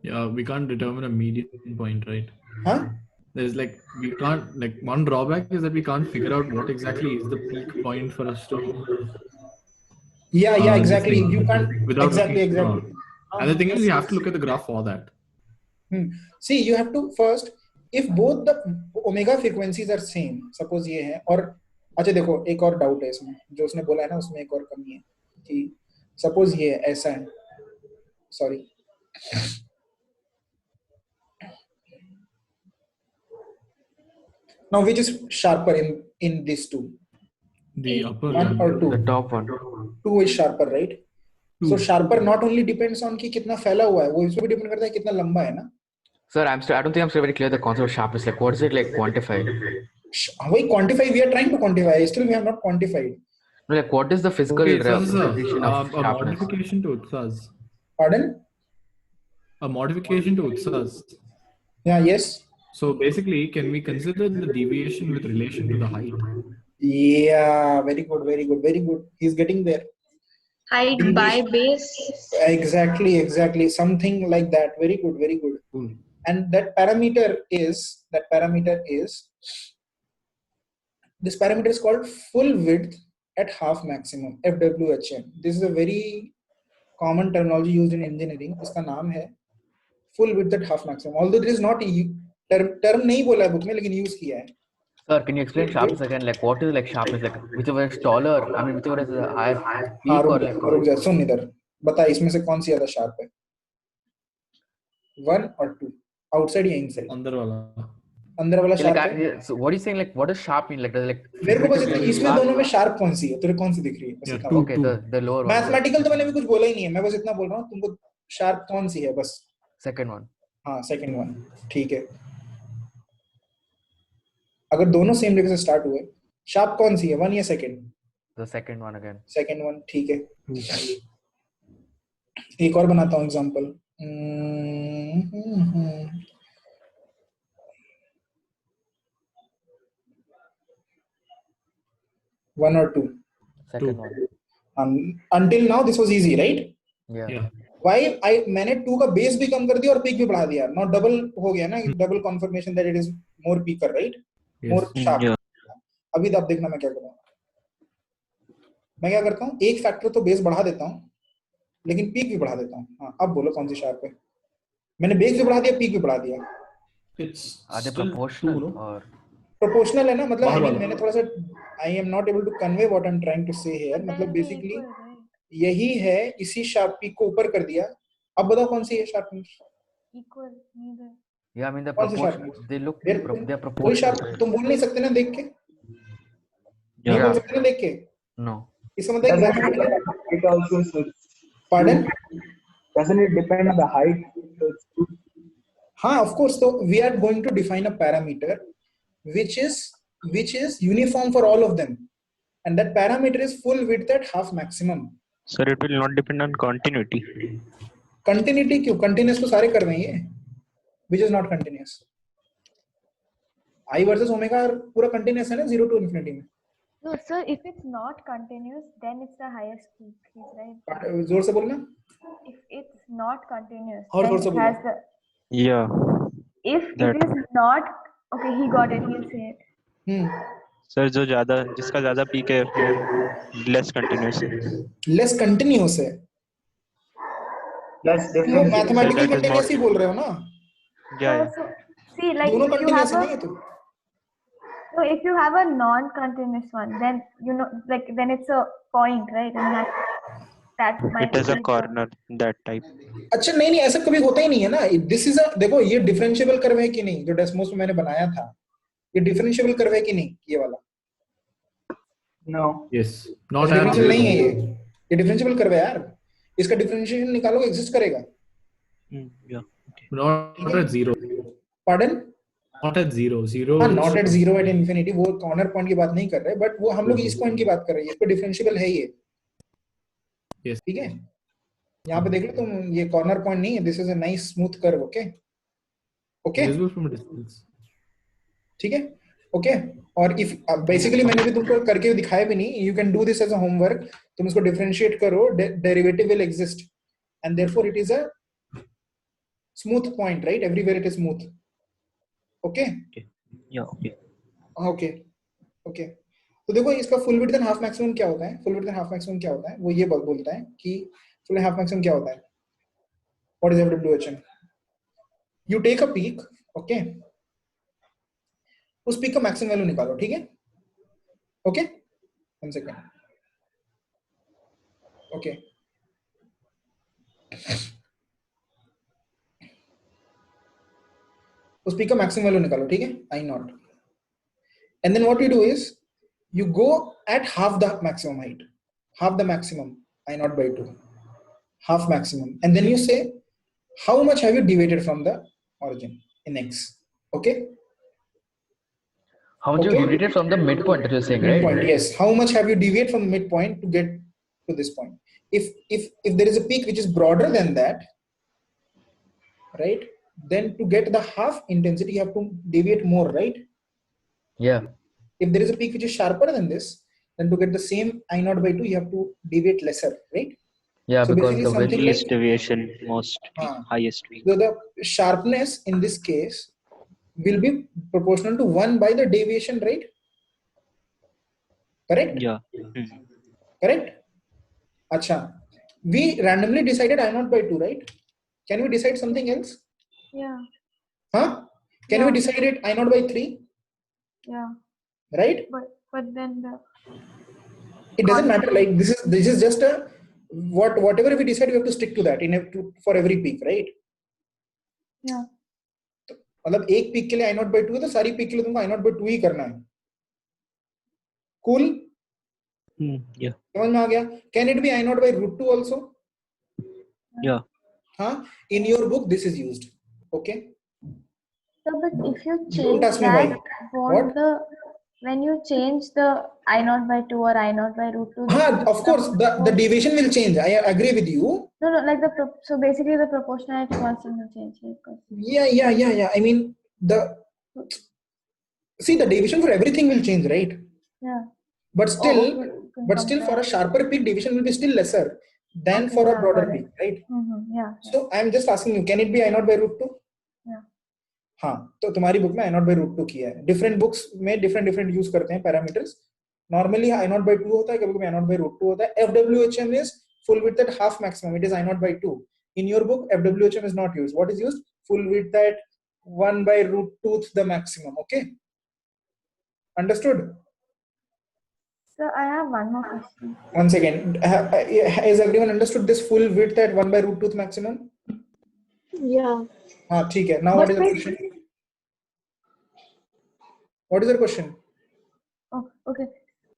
Yeah, we can't determine a median point, right? हाँ? There's we can't, one drawback is that we can't figure out what exactly is the peak point for us to. Yeah, exactly. You can't. Without Exactly. And the thing is, you have to look at the graph for that. See, you have to first, if both the omega frequencies are same, suppose ये है, और अच्छा देखो एक और doubt है इसमें जो उसने बोला है ना, उसमें एक और कमी है कि सपोज ये ऐसा है, sorry, Now which is sharper in these two? The upper One or two? The top one. Two is sharper, right? So sharper not only depends on कि कितना फैला हुआ है, वो इसमें भी डिपेंड करता है कितना लंबा है ना. Sir, I don't think I'm still very clear the concept of sharpness. Like, what is it like quantified? वही quantify, we are trying to quantify. Still we have not quantified. No, like, what is the physical Okay, representation of a sharpness? modification to Utsas. Pardon? A modification to Utsas. Yeah, yes. So basically, can we consider the deviation with relation to the height? Yeah, very good, very good, very good. He's getting there. Height by base. Exactly. Something like that. Very good, very good. Cool. And that parameter is this parameter is called full width at half maximum, FWHM. This is a very common terminology used in engineering. इसका नाम है full width at half maximum. Although there is not term नहीं बोला है book में, लेकिन use किया है. Sir, can you explain sharpness again? Like, what is like sharpness? Like, whichever is taller, I mean, whichever is a higher peak or like. रुक जा, सुन इधर. बता इसमें से कौन सी ज्यादा sharp है? 1 or 2? Outside या inside? अंदर वाला. अंदर वाला Like, sharp है. so what are you saying? Like, what does sharp mean? Like, does it like. मेरे को बस इसमें दोनों में sharp कौन सी है? तुझे कौन सी दिख रही है? बस इतना बोल. Okay, the lower one. Mathematical तो मैंने भी कुछ बोला ही नहीं है. मैं बस इतना बोल रहा हूँ. तुमको sharp कौन सी है बस? Second one. हाँ, second one. ठीक है. अगर दोनों सेम जगह से स्टार्ट हुए, शार्प कौन सी है, 1 या second? The second one again. Second one, ठीक है. एक और बनाता हूँ example. 1 or 2? Second one. Until now this was easy, right? Yeah. Why मैंने 2 का बेस भी कम कर दिया और पीक भी बढ़ा दिया. Now डबल हो गया ना, double confirmation that it is more peaker, right? More sharp. अभी अब देखना मैं क्या करूँ. मैं क्या करता हूँ, एक फैक्टर तो बेस बढ़ा देता हूँ, लेकिन पीक भी बढ़ा देता हूँ. हाँ, अब बोलो कौन सी शार्प है. मैंने बेस भी बढ़ा दिया, पीक भी बढ़ा दिया. Are they proportional or? Proportional है ना, मतलब मैंने थोड़ा सा I am not able to convey what I am trying to say here. मतलब बेसिकली यही है, इसी शार्प पीक को ऊपर कर दिया. अब बताओ कौन सी है sharpness? Equal, neither. Yeah, I mean the कौन सी proportion. Sharpness? They look. They're They're कोई proportional. शार्प तुम बोल नहीं सकते ना देख के. नहीं बोल सकते ना देख के. No. इसका मतलब It also suits. Pardon? Doesn't it depend on the height? हाँ, of course. So we are going to define a parameter which is uniform for all of them, and that parameter is full width at half maximum. Sir, it will not depend on continuity. Continuity क्यों? Continuous तो सारे कर रहे हैं ये. Which is not continuous. I versus omega पूरा continuous है ना 0 to infinity में. No, sir, if it's not continuous, then it's the highest peak. He's right. जोर से बोलना. If it's not continuous, और then जोर से it बोलो. has the. Yeah. If That- it is not, okay, he got it. He'll say it. Sir, जिसका ज्यादा peak है, less continuous. Less continuous है. That's तुम different. mathematical that is continuous ही बोल रहे हो ना? Yeah. So, see, like दोनों if you continuous have नहीं a, है तो. no, if you have a non-continuous one, then you know, like then it's a point, right? And that might It has a be corner, that type. अच्छा नहीं ऐसा कभी होता ही नहीं है ना. दिस इज अ, देखो ये डिफरेंशिएबल कर्व है कि नहीं, जो डेस्मोस में मैंने बनाया था, ये डिफरेंशिएबल कर्व है कि नहीं, ये वाला? No. Yes. Not at differential नहीं है zero. ये डिफरेंशिएबल कर्व है यार. इसका डिफरेंशिएशन निकालो, एग्जिस्ट करेगा. Yeah. Not at zero. Pardon? Not at zero. Zero. हाँ, not at zero at infinity. वो कॉर्नर पॉइंट की बात नहीं कर रहे, बट वो हम लोग इस पॉइंट की बात कर रहे हैं. इस पे डिफरेंशिएबल है ये. Yes. ठीक है, यहाँ पे देख लो तुम, ये कॉर्नर पॉइंट नहीं है. This is a nice smooth curve. Okay okay, Visible from a distance. ठीक है. ओके, और इफ बेसिकली मैंने भी तुमको करके दिखाया भी नहीं. You can do this as a homework. तुम इसको डिफरेंशिएट करो, derivative will exist and therefore it is a smooth point, right? Everywhere it is smooth. Okay Yeah. Okay. Okay okay. तो देखो इसका full width and half maximum क्या होता है. Full width and half maximum क्या होता है, वो ये बोलता है कि फुल एंड हाफ मैक्सिमम क्या होता है. What is FWHM? You take a peak, okay, उस पीक का मैक्सिमम वैल्यू निकालो. ठीक है, ओके, 1 सेकंड. ओके, उस पीक का मैक्सिमम वैल्यू निकालो. ठीक है, I0. and then what you do is you go at half the maximum height, half the maximum I naught by 2, half maximum, and then you say how much have you deviated from the origin in x. Okay, How much you Okay. deviated from the midpoint that you're saying, right? midpoint, yes, how much have you deviated from the midpoint to get to this point. If there is a peak which is broader than that, right, then to get the half intensity you have to deviate more, right? Yeah. If there is a peak which is sharper than this, then to get the same I naught by 2 you have to deviate lesser, right? Yeah, So because basically the something Least like deviation, most highest peak. so the sharpness in this case will be proportional to 1 by the deviation, right? Correct? Yeah. Correct? Acha. We randomly decided I naught by 2, right? Can we decide something else? Yeah. Huh? Can Yeah. we decide it I naught by 3? Yeah. Right? But then the It doesn't matter. Like this is just a whatever we decide we have to stick to that for every peak, right? yeah. मतलब एक peak के लिए I naught by 2 है तो सारी peak के लिए तुमको I naught by 2 ही करना है. Cool? Yeah. समझ में आ गया? Can it be I naught by root 2 also? Yeah. हाँ. In your book this is used. Okay. So, but if you Don't change ask me that, why. won't when you change the I naught by 2 or I naught by root 2, of course the deviation will change. I agree with you. no, like so basically the proportionality constant will change, right? Yeah. I mean the deviation for everything will change, right? Yeah. But still, okay. for a sharper peak, deviation will be still lesser than for a broader peak, right? Yeah. So I am just asking you, can it be I naught by root 2? Yeah. हाँ, तो तुम्हारी book में I naught by root 2 किया है. Different books में different use करते हैं parameters. Normally I naught by 2 होता है, कभी-कभी I naught by root 2 होता है. FWHM is full width at half maximum. It is I naught by 2. In your book, FWHM is not used. What is used? Full width at 1 by root 2 the maximum. Okay. Understood? So I have one more question. Once again, has everyone understood this full width at 1 by root 2 maximum? Yeah. ठीक है. Now what is the question? What is your question? Oh, okay.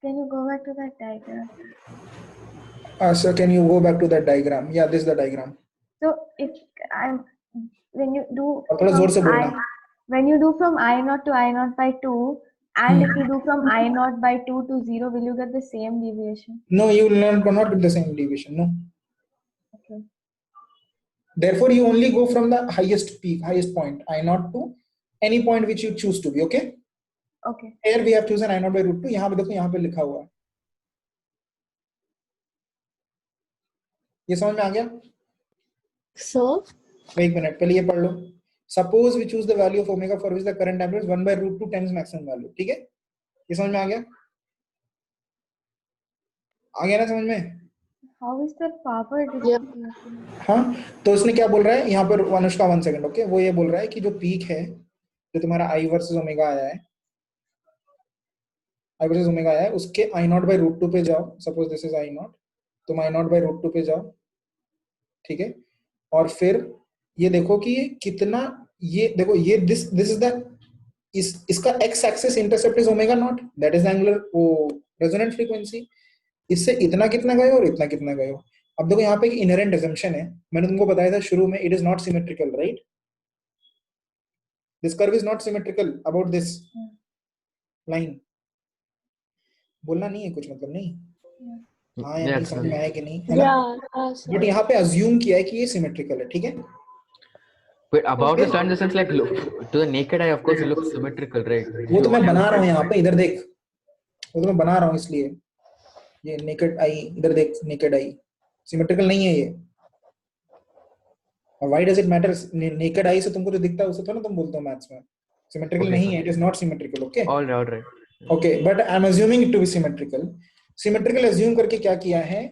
Can you go back to that diagram? So can you go back to that diagram? Yeah, this is the diagram. So if when you do थोड़ा जोर से बोलना. when you do from I naught to I naught by 2, and if you do from I naught by 2 to 0, will you get the same deviation? No, you will not get the same deviation. No. Okay. Therefore, you only go from the highest peak, highest point, I naught to any point which you choose to be. Okay. Okay. Here we have chosen I naught by root 2. यहाँ पे देखो, यहाँ पे लिखा हुआ है. ये समझ में आ गया? So एक मिनट पहले ये पढ़ लो. Suppose we choose the value of omega for which the current amplitude is 1 by root 2 times maximum value. ठीक है? ये समझ में आ गया? आ गया ना समझ में? How is the power distribution? हाँ, तो उसने क्या बोल रहा है यहाँ पर अनुष्का 1 सेकंड. ओके, वो ये बोल रहा है कि जो पीक है, जो तुम्हारा I वर्सेस ओमेगा आया है, I वर्सेस ओमेगा आया है, उसके I naught by root 2 पे जाओ. Suppose this is I naught, तुम I naught by root 2 पे जाओ, ठीक है? और फिर ये देखो कि ये कितना, ये देखो ये this is the इसका x axis intercept is omega naught, that is the angular resonant frequency. इससे इतना कितना गए और इतना कितना गए. अब देखो यहाँ पे एक inherent assumption है, मैंने तुमको बताया था शुरू में, it is not symmetrical, right? This curve is not symmetrical about this line. बोलना नहीं है कुछ, मतलब नहीं. हाँ या नहीं समझ में आया कि नहीं, है ना? बट यहाँ पे assume किया है कि ये symmetrical है, ठीक है? But about this line, this is like look to the naked eye, of course, it looks symmetrical, right? वो तो मैं बना रहा हूँ यहाँ पे, इधर देख. वो तो मैं बना रहा हूँ इसलिए. ये naked eye, इधर देख, naked eye. Symmetrical नहीं है ये. Why does it matter? Naked eye से तुमको जो दिखता है उसे तो ना तुम बोलते हो मैथ्स में. Symmetrical नहीं है. It is not symmetrical. Okay. All right. Okay, but I'm assuming it to be symmetrical. Symmetrical assume करके क्या किया है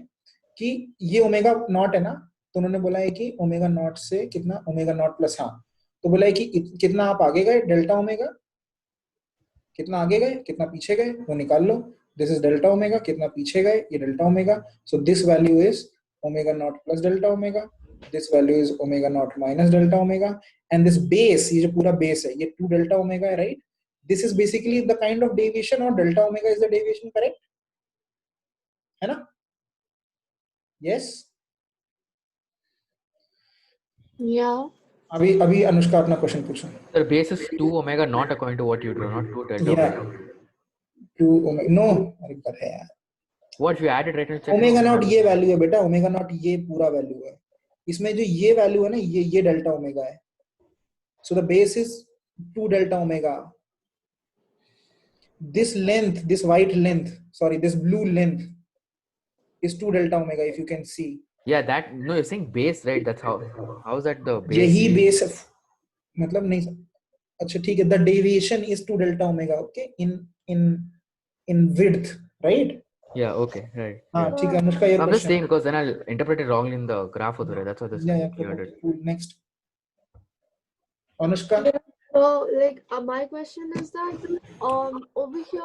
कि ये ओमेगा नॉट है ना, तो उन्होंने बोला है कि ओमेगा नॉट से कितना, ओमेगा नॉट प्लस, हाँ, तो बोला है कि कितना आप आगे गए डेल्टा ओमेगा, कितना आगे गए कितना पीछे गए वो निकाल लो. दिस इज डेल्टा ओमेगा, कितना पीछे गए ये delta omega. So this value is omega naught plus delta omega, this value is omega naught minus delta omega, and this base, ये जो पूरा बेस है ये 2 डेल्टा ओमेगा है, right? this is basically the kind of deviation, or delta omega is the deviation, correct? है ना? Yes. Yeah. अभी अनुष्का अपना क्वेश्चन पूछो. The base is 2 omega not according to what you drew, not 2 delta Yeah. omega. 2 omega. No. अरे कर है यार. What if you added right and check? Omega naught ये वैल्यू है बेटा, ओमेगा नॉट ये पूरा वैल्यू है. इसमें जो ये वैल्यू है ना, ये डेल्टा ओमेगा है. So the base is 2 delta omega. This length, this white length, sorry, this blue length is 2 delta omega, if you can see. Yeah, that, no, you're saying base, right? That's how is that the base? यही base मतलब नहीं. अच्छा ठीक है, the deviation is 2 delta omega, okay, in width, right? Yeah, okay, right. हाँ ठीक है Anushka, your I'm just question. saying because then I'll interpret it wrongly in the graph also, right? That's why this Yeah, cleared it. cool. Next. Anushka. So like my question is that over here,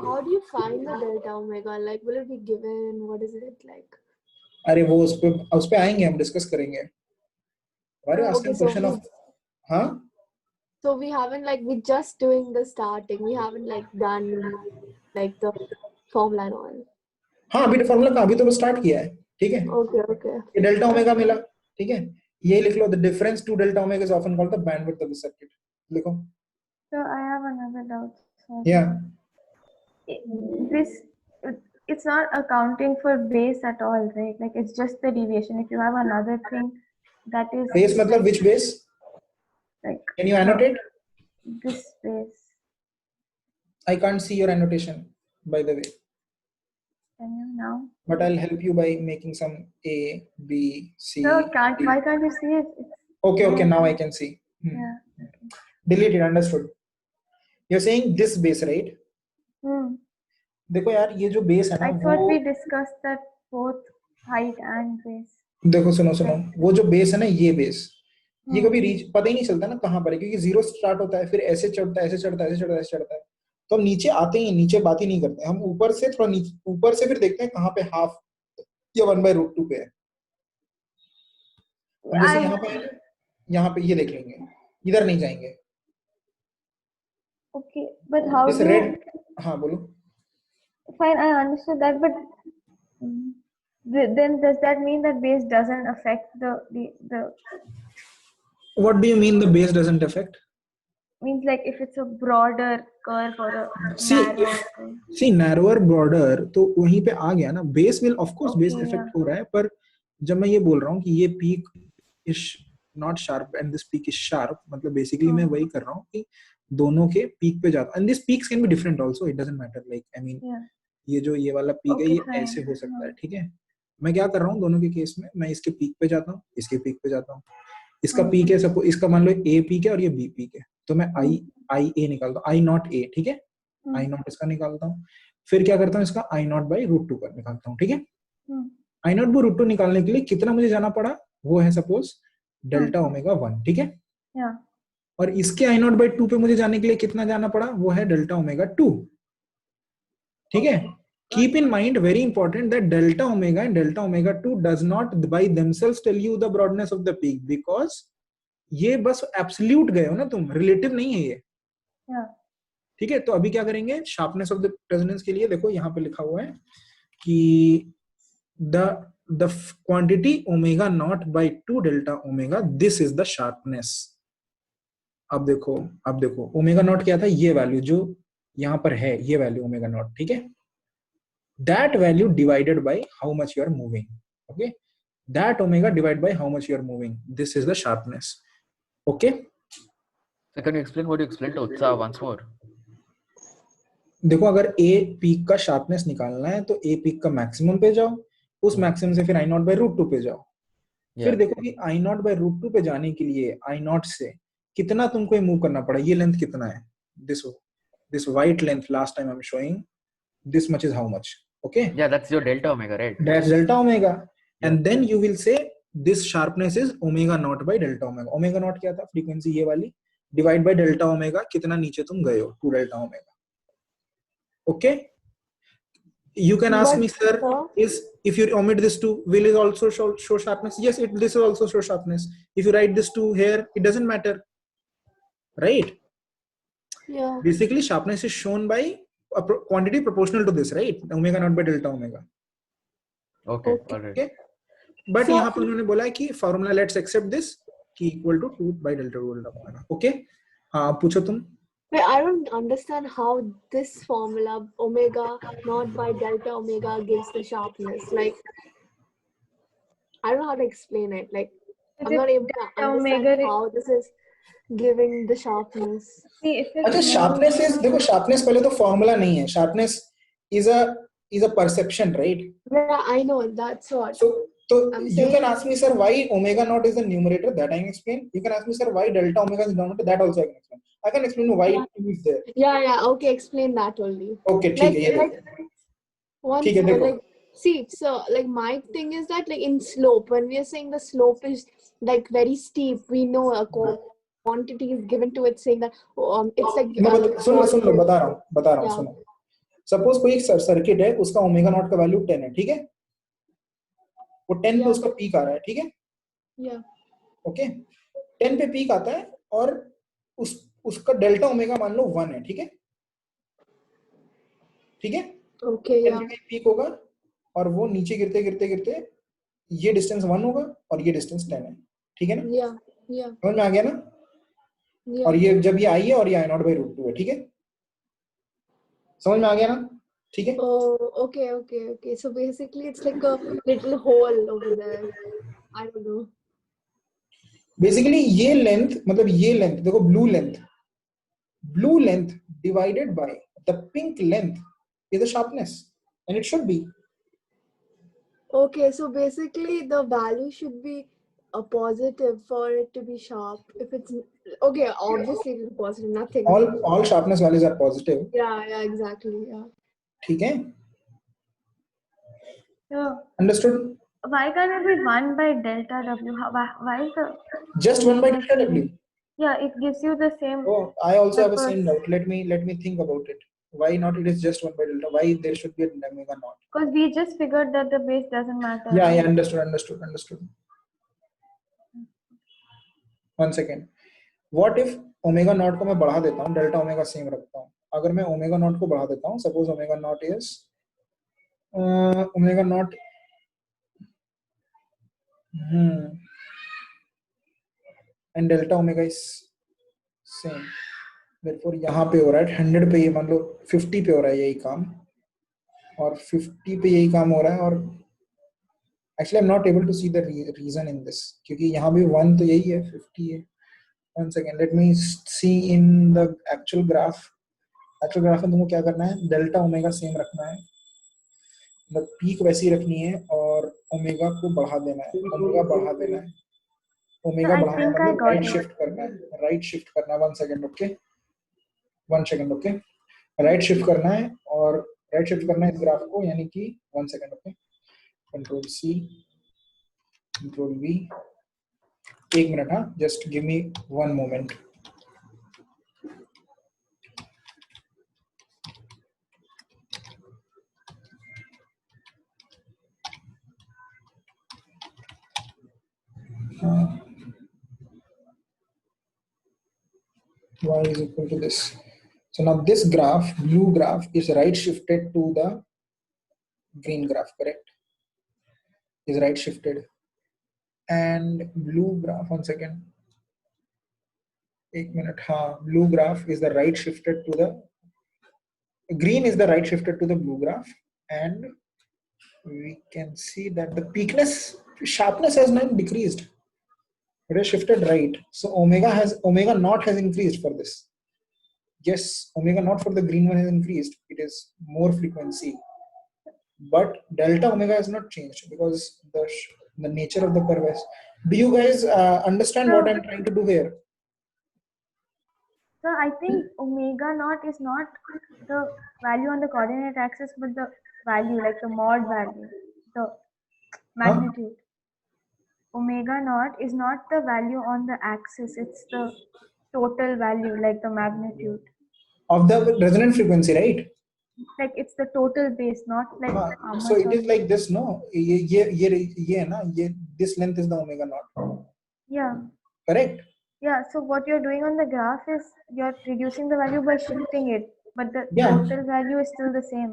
how do you find the delta omega? Like, will it be given? What is it like? अरे वो उस पे आएंगे, हम discuss करेंगे. Why are you asking question of? हाँ. So we haven't like, we just doing the starting. We haven't like done like the formula and all. हाँ अभी फॉर्मूला का अभी तो स्टार्ट किया है, ठीक है. Okay. ये डेल्टा ओमेगा मिला, ठीक है. ये लिख लो, the difference to delta omega is often called the bandwidth of the circuit. लिखो. So I have another doubt. Sorry. Yeah. It's not accounting for base at all, right? Like it's just the deviation. If you have another thing that is Base मतलब which base? Like, can you annotate? This base. I can't see your annotation, by the way. Can you now? But I'll help you by making some A, B, C. No, can't. Why can't you see it? Okay. Now I can see. Yeah. Okay. Delete it. Understood. You're saying this base, right? देखो यार ये जो base है ना, I thought we discussed that both height and base. देखो सुनो वो जो बेस है ना, ये बेस, ये कभी रीच पता ही नहीं चलता ना कहाँ पर है, क्योंकि जीरो स्टार्ट होता है, फिर ऐसे चढ़ता है, ऐसे चढ़ता है, ऐसे चढ़ता है, ऐसे चढ़ता है. तो हम नीचे आते ही नीचे बात ही नहीं करते, हम ऊपर से थोड़ा नीचे, ऊपर से फिर देखते हैं कहाँ पे हाफ या 1/√2 पे है. हम जैसे यहाँ पे ये देख लेंगे, इधर नहीं जाएंगे. Okay, but how this red, हाँ बोलो. Fine, I understood that, but then does that mean that base doesn't affect the What do you mean the base doesn't affect? Means like if it's a broader curve or a narrower broader, तो वहीं पे आ गया ना. Base will of course base affect हो रहा है, पर जब मैं ये बोल रहा हूँ कि ये peak is not sharp and this peak is sharp, मतलब basically मैं वही कर रहा हूँ कि दोनों के peak पे जाता. And these peaks can be different also, it doesn't matter. Like I mean, ये जो ये वाला peak है, ये ऐसे हो सकता है, ठीक है. मैं क्या कर रहा हूँ दोनों के केस में, मैं इसके peak पे जाता हूँ, इसके peak पे जाता हूँ. इसका peak है, सपोज इसका मान लो A peak है और ये B peak है, तो मैं I A निकालता हूँ, I naught A, ठीक है. I naught इसका निकालता हूँ. फिर क्या करता हूँ, इसका I naught by √2 पर निकालता हूँ, ठीक है. I naught by √2 निकालने के लिए कितना मुझे जाना पड़ा, वो है सपोज डेल्टा ओमेगा 1, ठीक है. और इसके I naught by 2 पे मुझे जाने के लिए कितना जाना पड़ा, वो है डेल्टा ओमेगा 2, ठीक है. Keep in mind, very important, that delta omega and delta omega 2 does not by themselves tell you the broadness of the peak, because ये बस absolute गए हो ना तुम, relative नहीं है ये. ठीक है. तो अभी क्या करेंगे, sharpness of the resonance के लिए देखो यहाँ पे लिखा हुआ है कि the quantity omega naught by 2 delta omega, this is the sharpness. अब देखो omega naught क्या था, ये वैल्यू जो यहाँ पर है, ये वैल्यू omega naught, ठीक है. That value divided by how much you are moving, okay. That omega divided by how much you are moving, this is the sharpness, okay. So can you explain what you explained to Utsav once more? देखो अगर A peak का sharpness निकालना है तो A peak का maximum पे जाओ, उस maximum से फिर I naught by √2 पे जाओ. फिर देखो कि I naught by √2 पे जाने के लिए I naught से कितना तुमको मूव करना पड़ा, ये लेंथ कितना है, this white length last time I'm showing, this much is how much, okay. Yeah, that's your delta omega, right? That's delta omega. And then you will say this sharpness is omega naught by delta omega. Omega naught क्या था, frequency ये वाली, divide by delta omega, कितना नीचे तुम गए हो, 2 delta omega, okay. You can ask me, sir, is if you omit this 2, will it also show sharpness? Yes, this will also show sharpness. If you write this 2 here, it doesn't matter, right? Yeah. Basically sharpness is shown by a quantity proportional to this, right? Omega naught by delta omega. Okay, Okay. alright. Okay, but So- यहाँ पे उन्होंने बोला है कि formula let's accept this कि equal to 2 by delta omega. Okay, हाँ पूछो तुम. Wait, I don't understand how this formula omega naught by delta omega gives the sharpness. Like, I don't know how to explain it. Like, I'm not able to understand omega how this is giving the sharpness. See, if it's अच्छा, sharpness is, देखो sharpness पहले तो formula नहीं है. Sharpness is a perception, right? Yeah, I know, that's what. So I'm you saying- can ask me, sir, why omega naught is the numerator, that I can explain. You can ask me, sir, why delta omega is denominator, that also I can explain. I can explain why it is there. Yeah, okay, explain that only. Okay, ठीक है, ये देखो. Once, ठीक है, देखो. like, see, so like my thing is that like in slope, when we are saying the slope is like very steep, we know a quantity is given to it saying that it's like सुन लो, बता रहा हूँ, Yeah. सुनो. Suppose कोई एक circuit है, उसका omega not का value 10 है, ठीक है? वो 10 पे Yeah. उसका पीक आ रहा है, ठीक है? Yeah. ओके, 10 पे पीक आता है और उसका डेल्टा ओमेगा मान लो 1 है, ठीक है? ठीक है? Okay, 10 yeah. पे पीक होगा और वो नीचे गिरते ये डिस्टेंस 1 होगा और ये डिस्टेंस 10 है, ठीक है ना? Yeah. समझ में आ गया ना? Yeah. और ये जब ये आई है और ये I0 by √2 है, ठीक है? समझ में आ गया ना? ठीक है? Oh, okay. So basically, it's like a little hole over there. I don't know. Basically ये लेंथ, मतलब ये लेंथ देखो, blue length divided by the pink length is the sharpness, and it should be. Okay, so basically the value should be a positive for it to be sharp. If it's okay, obviously it's positive, nothing. all sharpness values are positive. Yeah, exactly. Yeah. ठीक है? So, Understood? why can't it be 1 by delta W? Why is the Just 1 by delta W. Yeah, it gives you the same. Oh, I also have a Because- same doubt. Let me think about it. Why not it is just 1 by delta? Why there should be an omega naught? Because we just figured that the base doesn't matter. Yeah, understood. One second. What if omega naught को मैं बढ़ा देता हूँ, delta omega same रखता हूँ. अगर मैं omega naught को बढ़ा देता हूँ, suppose omega naught is omega naught and delta omega is same. Therefore यहाँ पे हो रहा है 100 पे, ये मान लो 50 पे हो रहा है यही काम, और 50 पे यही काम हो रहा है, और actually I'm not able to see the reason in this, क्योंकि यहाँ भी 1 तो यही है, 50 है. One second, let me see in the actual graph. Actual graph में तुमको क्या करना है, डेल्टा ओमेगा सेम रखना है, मतलब पीक वैसी रखनी है और ओमेगा को बढ़ा देना है, ओमेगा बढ़ा देना है, ओमेगा बढ़ाना है, मतलब राइट शिफ्ट करना है. One second, okay, right shift करना है, और राइट शिफ्ट करना है इस ग्राफ को, यानी कि 1 second, okay, control C, control V, 1 minute, हाँ, just give me 1 moment. Y is equal to this. So now this graph, blue graph, is right shifted to the green graph, correct? Is right shifted, and blue graph, 1 second, 1 minute, blue graph is the right shifted to the green, is the right shifted to the blue graph, and we can see that the sharpness has not decreased. It has shifted right. So omega naught has increased for this. Yes, omega naught for the green one has increased. It is more frequency, but delta omega has not changed because the nature of the curve is. Do you guys understand what I'm trying to do here? So I think omega naught is not the value on the coordinate axis, but the value, like the mod value, the magnitude. Omega naught is not the value on the axis, it's the total value, like the magnitude. Of the resonant frequency, right? Like it's the total base, not like how much. So it is like this, no? This length is the omega naught. Yeah. Correct? Yeah, so what you're doing on the graph is you're reducing the value by shifting it, but the Yeah. total value is still the same.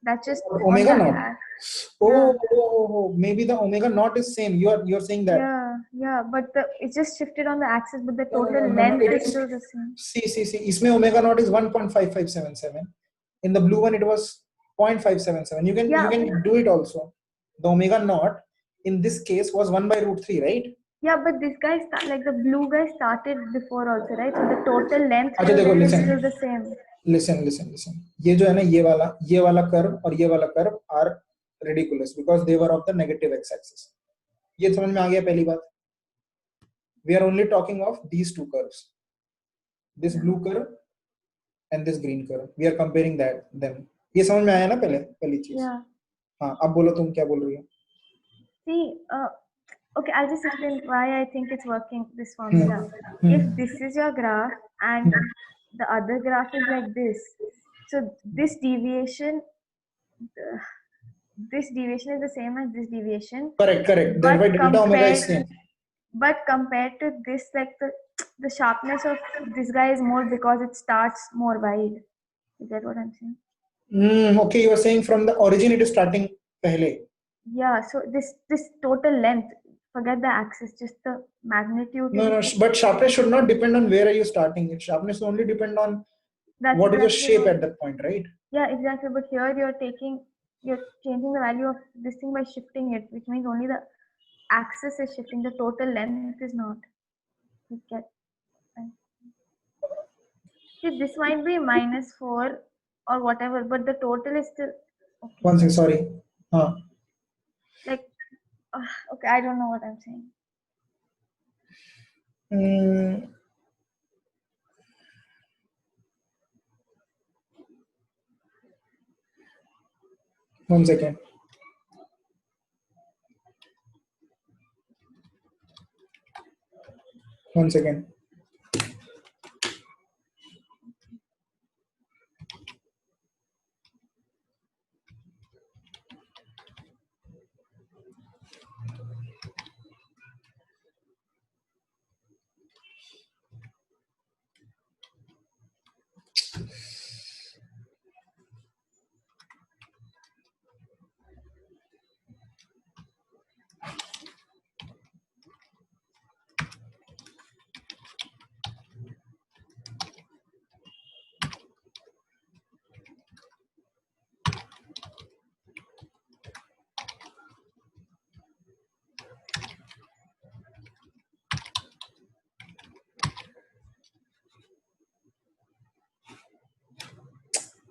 That's just Or on omega the naught. Yeah. Oh, maybe the omega naught is same. You're saying that. Yeah, but it's just shifted on the axis, but the No, total no, length it is is. still the same. See. इसमें omega naught is 1.5577. In the blue one, it was 0.577. You can do it also. The omega naught in this case was 1/√3, right? Yeah, but this guy like the blue guy started before also, right? So the total length अच्छा देखो, is listen. still the same. Listen. ये जो है ना, ये वाला curve और ये वाला curve are ridiculous because they were of the negative x-axis. ये समझ में आ गया पहली बात. We are only talking of these two curves. This blue curve and this green curve. We are comparing them. ये समझ में आया ना पहली चीज. Yeah. हाँ, अब बोलो तुम क्या बोल रही हो? See, okay, I'll just explain why I think it's working, this formula. If this is your graph and the other graph is like this, so this deviation is the same as this deviation. Correct. Thereby delta omega is same. But compared to this, like the sharpness of this guy is more because it starts more wide. You get what I'm saying? Okay, you are saying from the origin it is starting pehle. Yeah, so this total length, forget the axis, just the magnitude. No, but sharpness should not depend on where are you starting. Sharpness only depend on what is your shape at that point, right? Yeah, exactly. But here you're changing the value of this thing by shifting it, which means only the axis is shifting, the total length is not. You get. See, this might be -4 or whatever, but the total is still. Okay. One second, sorry. Like, okay, I don't know what I'm saying. One second.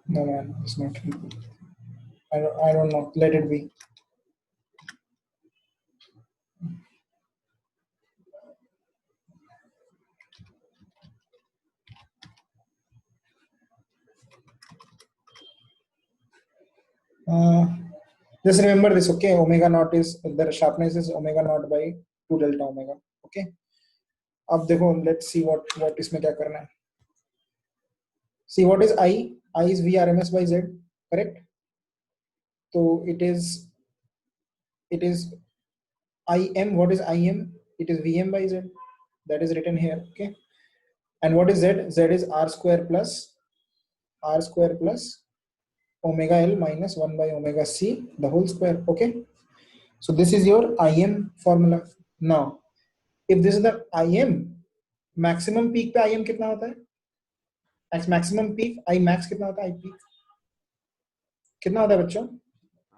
No, man, it's not. I don't know. Let it be. Just remember this, okay? Omega naught is the sharpness is omega naught by 2 delta omega. Okay. अब देखो, let's see what इसमें क्या करना है. See, what is I? I is VRMS by Z, correct? So it is IM. What is IM? It is VM by Z. That is written here, okay? And what is Z? Z is R square plus omega L minus 1 by omega C, the whole square, okay? So this is your IM formula. Now, if this is the IM, maximum peak पे IM कितना होता है? Maximum peak, I max कितना होता है? I peak कितना होता है बच्चों?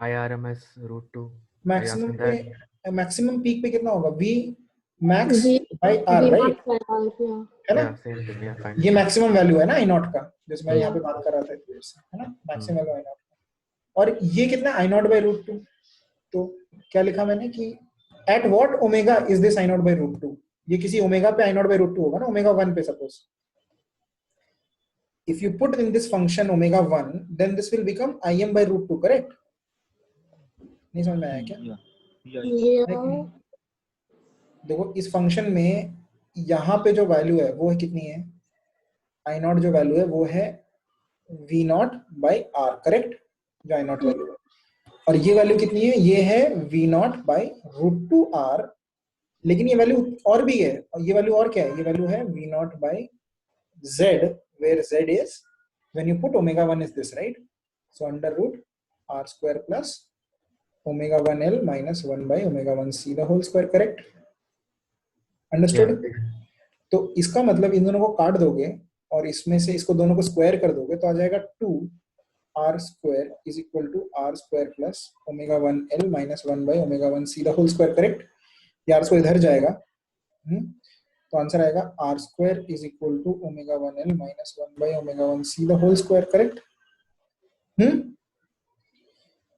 IRMS √2. Maximum peak पे कितना होगा? V max by R, right? है ना? Same thing, yeah, fine. ये maximum value है ना I naught का, जिसमें यहाँ पे बात कर रहा था, है ना? Maximum value I naught. और ये कितना I naught by √2. तो क्या लिखा मैंने कि at what omega is this I naught by √2? ये किसी omega पे I naught by √2 होगा ना, omega 1 पे suppose. If you put in this function omega 1, then this will become Im by √2, correct? नहीं समझ में आया क्या? देखो इस फंक्शन में यहाँ पे जो वैल्यू है वो कितनी है? I naught जो वैल्यू है वो है V naught by R, correct? जो I naught वैल्यू है. और ये वैल्यू कितनी है? ये है V naught by √2R लेकिन ये वैल्यू और भी है, और ये वैल्यू और क्या है, ये वैल्यू है v naught by z, where z is when you put omega 1 is this, right? So under root r square plus omega 1l minus 1 by omega 1 c the whole square, correct? Understood? तो इसका मतलब इन दोनों को काट दोगे और इसमें से इसको दोनों को स्क्वायर कर दोगे तो आ जाएगा 2 r square is equal to r square plus omega 1l minus 1 by omega 1 c the whole square, correct? यार इसको इधर जाएगा, तो आंसर आएगा r square is equal to omega 1l minus 1 by omega 1 c the whole square, correct?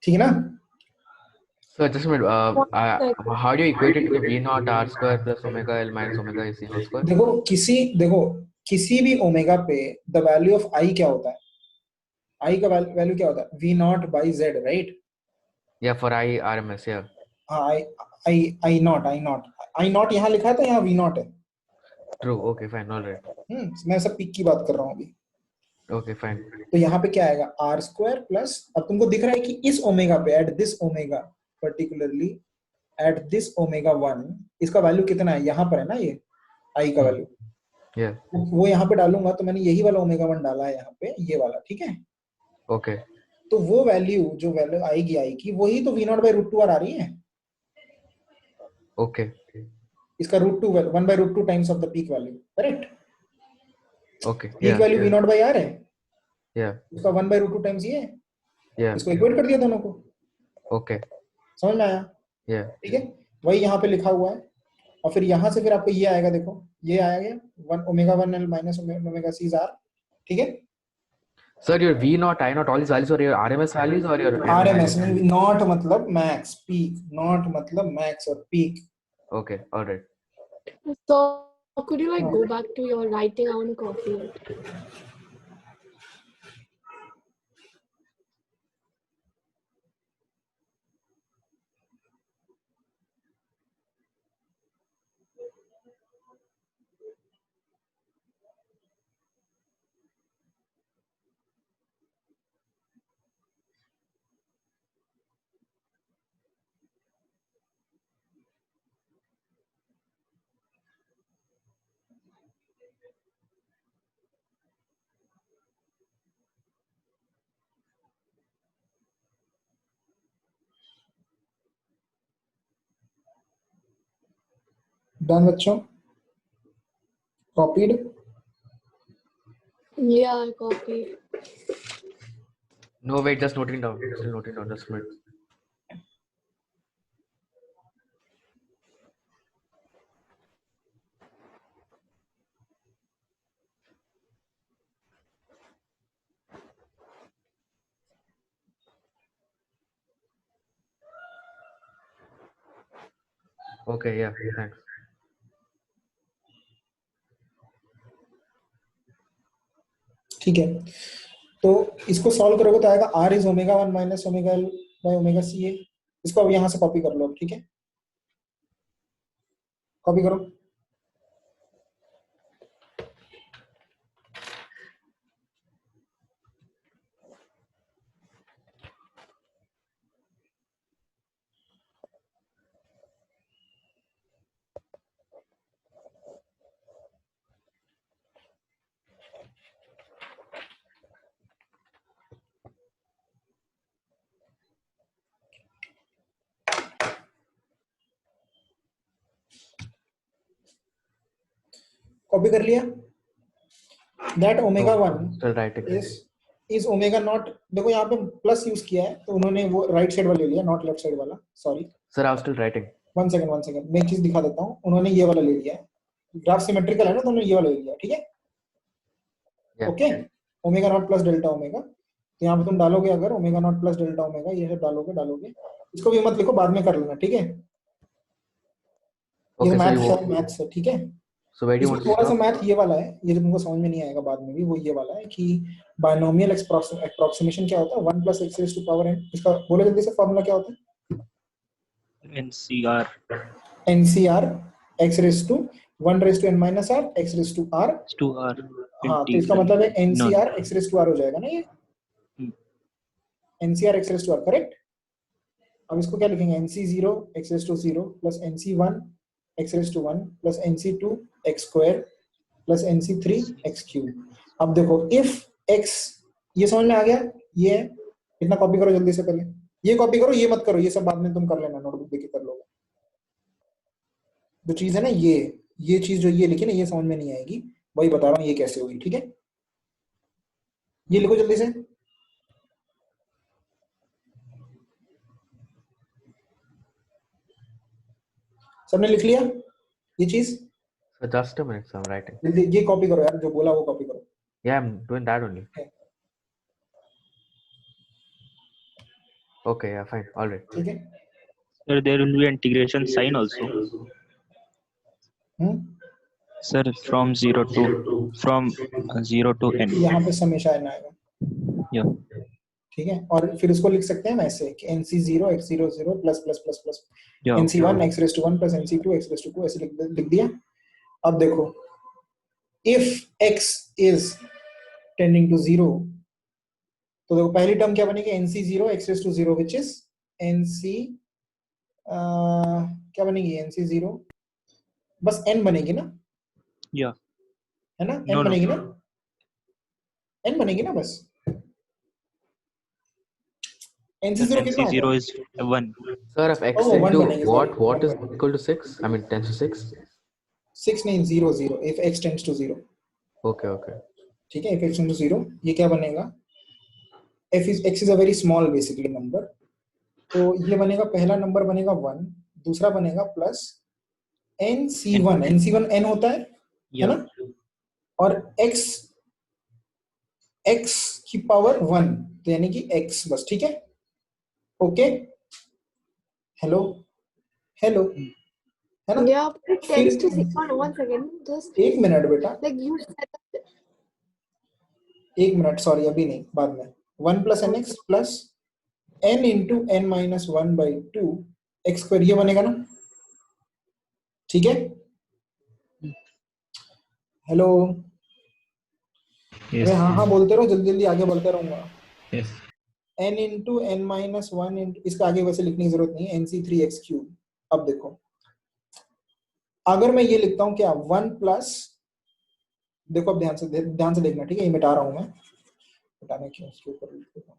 ठीक है ना? So just a minute, how do you equate it to v naught r square plus omega l minus omega c whole square? देखो किसी भी omega पे the value of i क्या होता है, i का वैल्यू क्या होता है, v naught by z, right? Yeah, for I RMS, yeah. हाँ, i नॉट यहाँ लिखा है तो यहाँ v नॉट है. True. Okay, fine, all right. मैं सब पीक की बात कर रहा हूँ अभी. Okay, fine. तो यहाँ पे क्या आएगा, r स्क्वायर प्लस, अब तुमको दिख रहा है कि इस ओमेगा पे at this omega particularly at this omega 1 इसका वैल्यू कितना है, यहाँ पर है ना ये i का वैल्यू. Yeah. वो यहाँ पे डालूंगा तो मैंने यही वाला ओमेगा 1 डाला है यहाँ पे, ये वाला, ठीक है? Okay. तो वो वैल्यू जो वैल्यू आएगी i की वही तो v naught by root 2 r आ रही है. Okay. इसका root 2 1 by root 2 times of the peak value, correct? Okay. Peak value v naught by r है. Yeah. इसका 1 बाई रूट 2 टाइम्स ये है. Yeah. इसको इक्वेट कर दिया दोनों को. Okay. समझ में आया? Yeah. ठीक है, वही यहाँ पे लिखा हुआ है. और फिर यहाँ से फिर आपको ये आएगा, देखो ये आएगा 1 omega 1l minus omega c is r, ठीक है? Sir, your V naught, I naught, all these values are your RMS values or your RMS में not मतलब max, peak, not मतलब max और peak. Okay, all right. So could you like go back to your writing? I want to copy it. Done बच्चों? Copied? Yeah, I copied. No, wait, just noting down. Still noting down, just a minute. Okay, yeah, thanks. ठीक है, तो इसको solve करोगे तो आएगा r is omega 1 minus omega l by omega c है. इसको अब यहाँ से कॉपी कर लो, ठीक है? कॉपी करो. कॉपी कर लिया? That omega 1 Still writing. is omega not. देखो यहाँ पे प्लस यूज किया है तो उन्होंने वो राइट साइड वाला ले लिया, नॉट लेफ्ट साइड वाला. Sorry Sir, I was still writing. One second मैं एक चीज दिखा देता हूँ. उन्होंने ये वाला ले लिया है, ग्राफ सिमेट्रिकल है ना, तो उन्होंने ये वाला ले लिया, ठीक है? Okay, omega naught plus delta omega. तो यहाँ पे तुम डालोगे अगर omega naught plus delta omega, ये सब डालोगे. इसको भी मत लिखो, बाद में कर लेना, ठीक है? ये मैथ्स है, ठीक है? So where do you want to थोड़ा सा stop? मैथ ये वाला है, ये तुमको समझ में नहीं आएगा बाद में भी. वो ये वाला है कि बायनोमियल एप्रोक्सीमेशन क्या होता है, 1 plus x raised to power n. इसका बोलो जल्दी से, फॉर्मूला क्या होता है? NCR x raised to 1 raised to n minus r x raised to r. हाँ, तो इसका मतलब है NCR x raised to r हो जाएगा ना ये. NCR x raised to r, correct? अब इसको क्या लिखेंगे, NC0 x raised to 0 plus NC1 x raised to 1 plus nc2 x square plus nc3 x cube. अब देखो if x, ये समझ में आ गया? ये है, इतना कॉपी करो जल्दी से, पहले ये कॉपी करो, ये मत करो, ये सब बाद में तुम कर लेना, नोटबुक देख के कर लोगे। जो चीज है ना ये चीज जो ये लिखी ना, ये समझ में नहीं आएगी, वही बता रहा हूँ ये कैसे हुई, ठीक है? ये लिखो जल्दी से। सबने लिख लिया ये चीज? So just a minute, so I'm writing. ये कॉपी करो यार, जो बोला वो कॉपी करो। Yeah, I'm doing that only. Okay, yeah, fine, all right. ठीक है? Sir, there will be integration sign also. Sir, from 0 to n. यहाँ पे हमेशा n आएगा। Yeah. ठीक है, और फिर उसको लिख सकते हैं वैसे कि nc0 x00 plus plus plus plus nc1 x raised to 1 plus nc2 x raised to 2, ऐसे लिख दिया। अब देखो if x is tending to 0, तो देखो पहली टर्म क्या बनेगी? nc0 x raised to 0 which is nc क्या बनेगी? nc0 बस n बनेगी ना? Yeah. है ना? n No, बनेगी no. ना? n बनेगी ना बस? nc0 कितना होगा? nc0 is 1. Sir, if x Oh, one into बनेगी, what sorry. is equal to 6? I mean 10 to 6? 6 नहीं, 0 0 if x tends to 0। Okay, okay. ठीक है, if x tends to 0, ये क्या बनेगा? x is a very small basically number, तो ये बनेगा, पहला नंबर बनेगा 1, दूसरा बनेगा प्लस nc1 n होता है, है ना? और x की पावर 1, तो यानी कि x बस, ठीक है? ओके, हेलो हेलो, है ना? Yeah, but it tends to 6. One second, just एक मिनट बेटा, like you said that. एक मिनट, सॉरी, अभी नहीं, बाद में। 1 plus n x plus n into n minus 1/2 x square, ये बनेगा ना? ठीक है? Hello, Yes. हाँ हाँ बोलते रहो, जल्दी जल्दी आगे बढ़ते रहूंगा। Yes. n into n minus 1 into, इसका आगे वैसे लिखने की जरूरत नहीं है, nc3x क्यूब। अब देखो, अगर मैं ये लिखता हूँ क्या, 1 प्लस, देखो अब ध्यान से देखना, ठीक है? ये मिटा रहा हूं मैं, मिटाने क्यों, इसके ऊपर लिख देता हूं।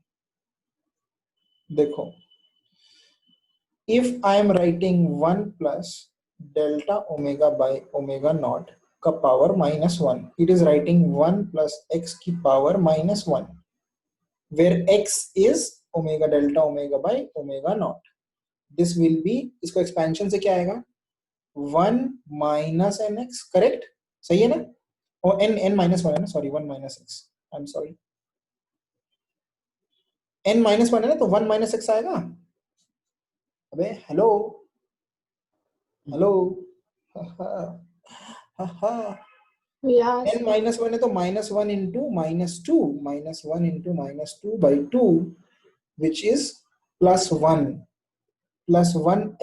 देखो, if I am writing 1 plus delta omega by omega not का power -1, it is writing 1 plus x की power -1, where x is omega delta omega by omega not. This will be, इसको एक्सपेंशन से क्या आएगा? 1 माइनस nx, करेक्ट? सही है ना? और n माइनस 1 है ना, sorry, 1 minus x, I am sorry, n minus 1 है ना, तो 1 माइनस x आएगा। अबे hello hello, Yeah. n minus 1 है तो -1 into -2, -1 into -2/2 which is +1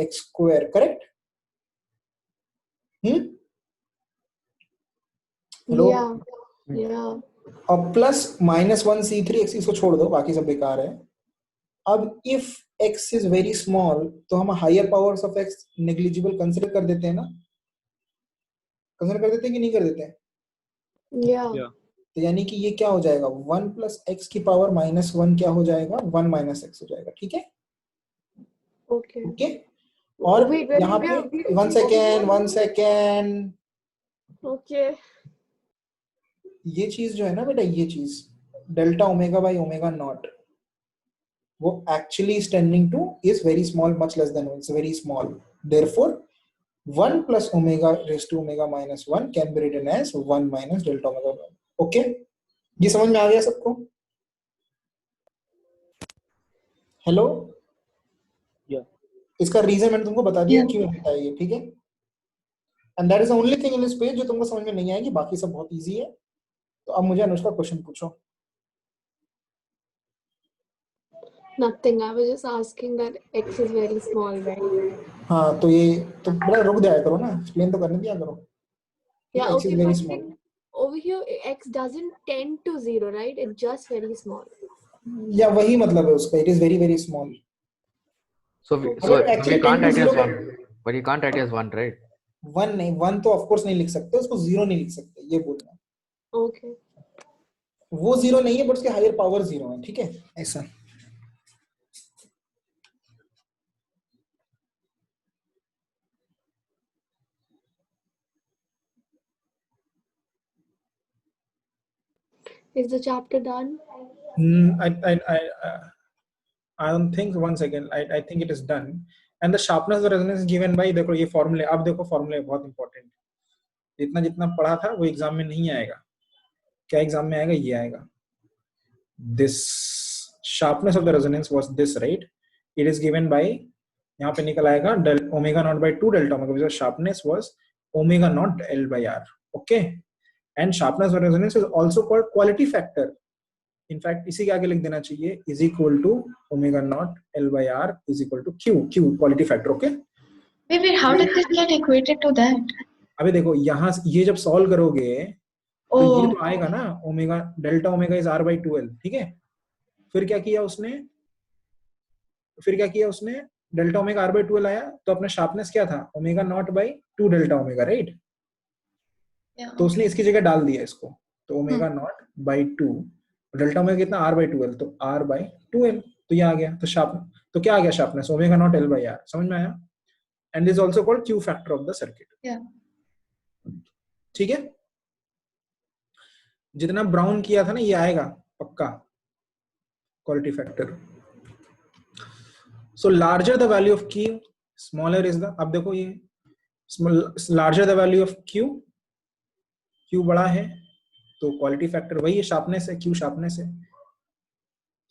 x square, correct? Hello, Yeah. अब प्लस -1 c3x, इसको छोड़ दो, बाकी सब बेकार है। अब if x is very small, तो हम higher powers of x negligible consider कर देते हैं ना? कंसीडर कर देते हैं कि नहीं कर देते हैं? Yeah. तो यानी कि ये क्या हो जाएगा, 1 प्लस x की पावर -1 क्या हो जाएगा, 1 माइनस x हो जाएगा, ठीक है? Okay. ओके, और Wait, यहाँ पे 1 सेकेंड, Okay. ये चीज जो है ना बेटा, ये चीज delta omega by omega not, वो actually is tending to, is very small, much less than 1, it's very small, therefore 1 plus omega raise to omega -1 can be written as 1 minus delta omega. Okay, ये समझ में आ गया सबको? Hello, Yeah. इसका reason मैंने तुमको बता दिया क्यों होता है ये, ठीक है? And that is the only thing in this page जो तुमको समझ में नहीं आएगी, बाकी सब बहुत इजी है। तो अब मुझे अनुष्का क्वेश्चन पूछो। Nothing. I was just asking that x is very small, right? हाँ, तो ये तो बड़ा रुक जाया करो ना, एक्सप्लेन तो करने दिया करो। Yeah. x is Okay. very But small. then over here, x doesn't tend to 0, right? It's just very small. या वही मतलब है उसका, it is very very small. So we But can't actually write it as 10 to 0 1. But you can't write it as 1, right? 1 नहीं, 1 तो of course नहीं लिख सकते, उसको 0 नहीं लिख सकते, ये बोलना। Okay. वो 0 नहीं है बट उसके हायर पावर 0 है, ठीक है, ऐसा। Is the chapter done? I don't think, one second, I think it is done. And the sharpness of resonance is given by, देखो ये फॉर्मूले, अब देखो फॉर्मूले बहुत इंपॉर्टेंट, इतना जितना पढ़ा था वो एग्जाम में नहीं आएगा। क्या एग्जाम में आएगा? ये आएगा, this sharpness of the resonance was this, right? It is given by, यहाँ पे निकल आएगा del omega naught by 2 delta omega, because sharpness was omega naught L by R. Okay, and sharpness of resonance is also called quality factor. In fact, इसी के आगे लिख देना चाहिए is equal to omega naught L by R is equal to Q quality factor. Okay. Wait, how did this get equated to that? अबे देखो यहाँ ये जब सॉल्व करोगे तो Oh, ये तो आएगा ना, omega delta omega is R by 2L, ठीक है। फिर क्या किया उसने, delta omega R by 2L आया, तो अपना शार्पनेस क्या था, omega naught by 2 delta omega, right. yeah. तो उसने इसकी जगह डाल दिया इसको, तो omega naught by 2, delta omega कितना R by 2L, तो R by 2L, तो ये आ गया। तो क्या आ गया sharpness, omega naught L by R। समझ में आया? And is also called Q factor of the circuit. Yeah. ठीक है, जितना ब्राउन किया था ना ये आएगा पक्का quality factor. So larger the value of Q, smaller is the, अब देखो ये larger the value of Q बड़ा है तो क्वालिटी फैक्टर वही है, शार्पनेस है, Q शार्पनेस है।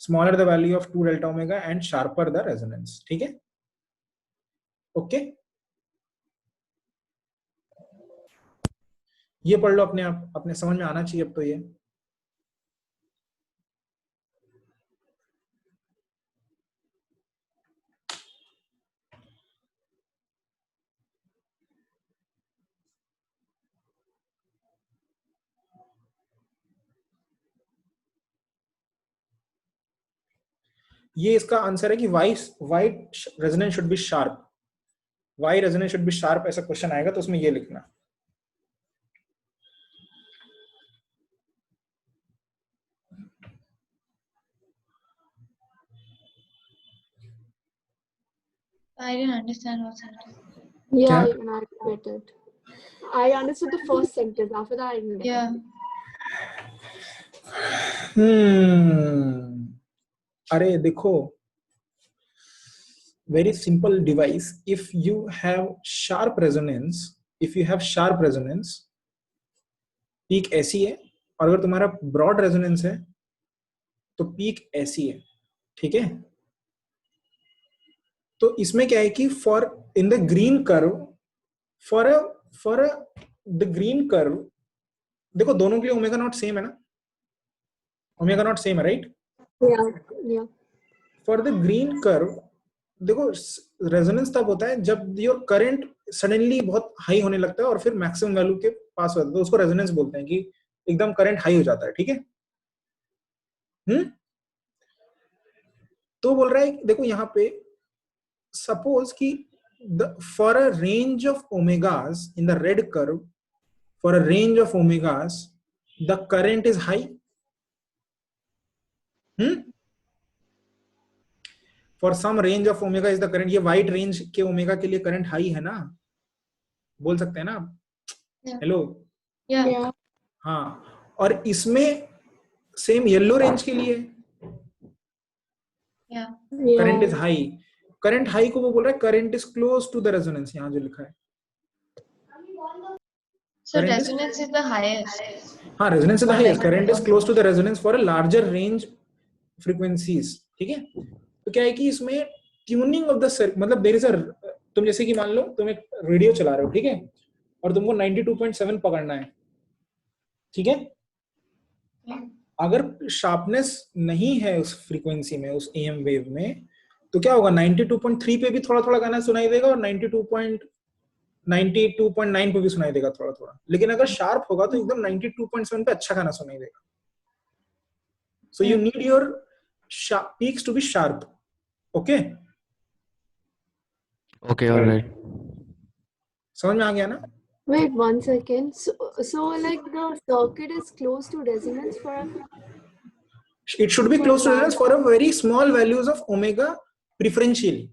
Smaller the value of 2 delta omega and sharper the resonance. ठीक है, ओके, ये पढ़ लो अपने आप, अपने समझ में आना चाहिए अब तो ये। ये इसका आंसर है कि why resonance should be sharp, why resonance should be sharp, ऐसा क्वेश्चन आएगा तो उसमें ये लिखना। I didn't understand what's happening. Yeah, क्या? even I get it. I understood the first sentence. After that, I didn't get Yeah. it. अरे देखो, very simple device. If you have sharp resonance, peak ऐसी है, और अगर तुम्हारा broad resonance है तो पीक ऐसी है। ठीक है, तो इसमें क्या है कि for in the green curve, for the green curve, देखो दोनों के लिए ओमेगा नॉट सेम है ना, ओमेगा नॉट सेम है, right. Yeah. For the green curve देखो रेजोनेंस तब होता है जब योर करंट सडनली बहुत हाई होने लगता है और फिर मैक्सिमम वैल्यू के पास होता है, तो उसको रेजोनेंस बोलते हैं कि एकदम करंट हाई हो जाता है। ठीक है, तो बोल रहा है देखो यहाँ पे सपोज कि for a range of omegas in the red curve, for a range of omegas the current is high, for some range of omega is the current, ये वाइड रेंज के ओमेगा के लिए करंट हाई है ना, बोल सकते हैं ना आप? Hello, Yeah. हाँ, और इसमें सेम येलो रेंज के लिए Yeah. Current is high, current high को वो बोल रहा है current is close to the resonance, यहाँ जो लिखा है। So Current is- resonance is the highest. हाँ, resonance is the highest, current is close to the resonance for a larger range frequencies. ठीक है, तो क्या है कि इसमें ट्यूनिंग ऑफ द मतलब देयर इज अ, तुम जैसे कि मान लो तुम एक रेडियो चला रहे हो, ठीक है, और तुमको 92.7 पकड़ना है। ठीक है, अगर शार्पनेस नहीं है उस फ्रीक्वेंसी में, उस एएम वेव में, तो क्या होगा, 92.3 पे भी थोड़ा थोड़ा गाना सुनाई देगा और 92.9 पे भी सुनाई देगा थोड़ा थोड़ा, लेकिन अगर शार्प होगा तो एकदम 92.7 पे अच्छा गाना सुनाई देगा। So you need your peaks to be sharp. Okay, Okay, all right. समझ में आ गया ना? Wait 1 second. So like the circuit is close to resonance for a It should be close to resonance for a very small values of omega preferentially.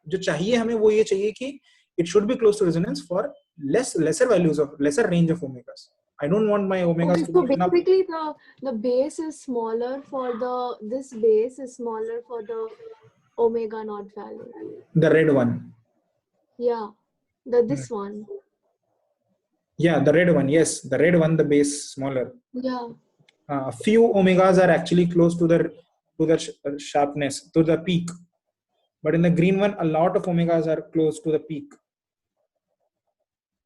जो चाहिए हमें वो ये चाहिए कि it should be close to resonance for lesser values of lesser range of omegas. I don't want my omegas Okay, to so be enough. basically the base is smaller for this base is smaller for the omega naught value. The red one. Yeah, this one. Yeah, the red one. Yes, the red one. The base smaller. Yeah. A few omegas are actually close to the sharpness, to the peak, but in the green one, a lot of omegas are close to the peak.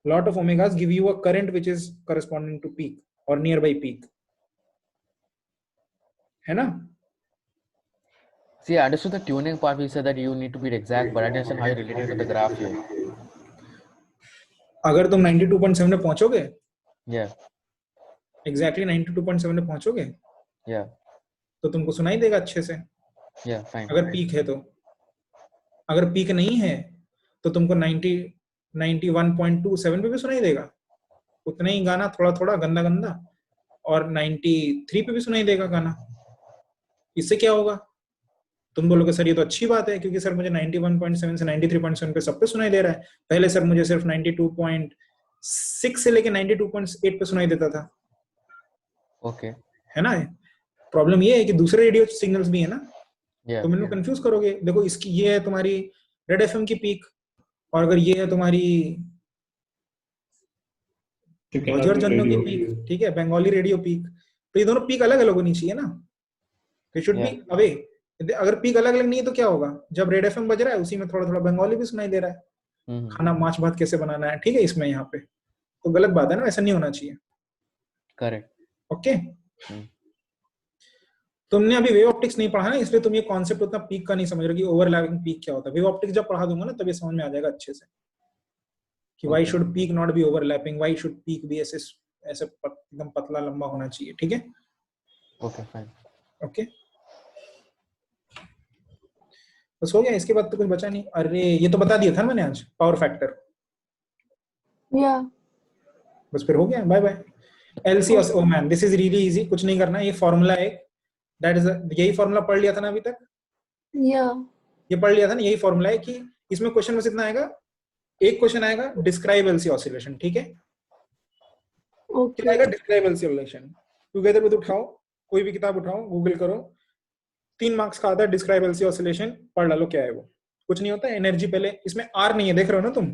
A lot of omegas give you a current which is corresponding to peak or nearby peak. है ना? See, I understood the tuning part. We said that you need to be exact, but I didn't understand how you related to the graph here. अगर तुम 92.7 में पहुंचोगे, Yeah. exactly 92.7 में पहुंचोगे, Yeah. तो तुमको सुनाई देगा अच्छे से. Yeah. Fine. अगर पीक है तो. अगर पीक नहीं है, तो तुमको 91.27 पे भी सुनाई देगा. उतना ही गाना थोड़ा थोड़ा गंदा गंदा, और 93 पे भी सुनाई देगा गाना. इससे क्या होगा? तुम बोलोगे सर ये तो अच्छी बात है, क्योंकि सर मुझे 91.7 से 93.7 पे सब पे सुनाई दे रहा है. पहले सर मुझे सिर्फ 92.6 से लेके 92.8 पे सुनाई देता था. Okay. है ना? प्रॉब्लम ये है कि दूसरे रेडियो सिग्नल्स भी है ना. Yeah. तुम इनको कंफ्यूज करोगे. देखो इसकी ये है तुम्हारी रेड एफएम की पीक, और अगर ये है तुम्हारी जनों की पीक, ठीक है, बंगाली रेडियो पीक, तो ये दोनों पीक अलग अलग होनी चाहिए ना. It should be away. अगर पीक अलग अलग नहीं है तो क्या होगा? जब रेड एफएम बज रहा है उसी में थोड़ा थोड़ा बंगाली भी सुनाई दे रहा है. खाना माछ भात कैसे बनाना है, ठीक है, इसमें यहाँ पे तो गलत बात है ना. ऐसा नहीं होना चाहिए. Correct. ओके. तुमने अभी वेव ऑप्टिक्स नहीं पढ़ा ना, इसलिए तुम ये कॉन्सेप्ट उतना पीक का नहीं समझ रहे कि ओवरलैपिंग पीक क्या होता है. वेव ऑप्टिक्स जब पढ़ा दूंगा ना तब ये समझ में आ जाएगा अच्छे से कि why should peak not be overlapping, why should peak be ऐसे एकदम पतला लंबा होना चाहिए. ठीक है. Okay. Fine. ओके. बस हो गया. इसके बाद तो कुछ बचा नहीं. अरे ये तो बता दिया था मैंने आज, पावर फैक्टर. Yeah. बस फिर हो गया. Bye bye. LC. Oh man, this is really easy. कुछ नहीं करना. ये फॉर्मूला है, दैट इज यही फॉर्मूला पढ़ लिया था ना अभी तक. Yeah. ये पढ़ लिया था ना. यही फॉर्मूला है कि इसमें क्वेश्चन बस इतना आएगा. एक क्वेश्चन आएगा डिस्क्राइब एलसी ऑसिलेशन. ठीक है. Okay. आएगा describe LC oscillation. Together with उठाओ, कोई भी किताब उठाओ, गूगल करो. 3 मार्क्स का आता है डिस्क्राइब एलसी ऑसिलेशन. पढ़ डालो क्या है वो. कुछ नहीं होता. एनर्जी पहले, इसमें आर नहीं है, देख रहे हो ना तुम.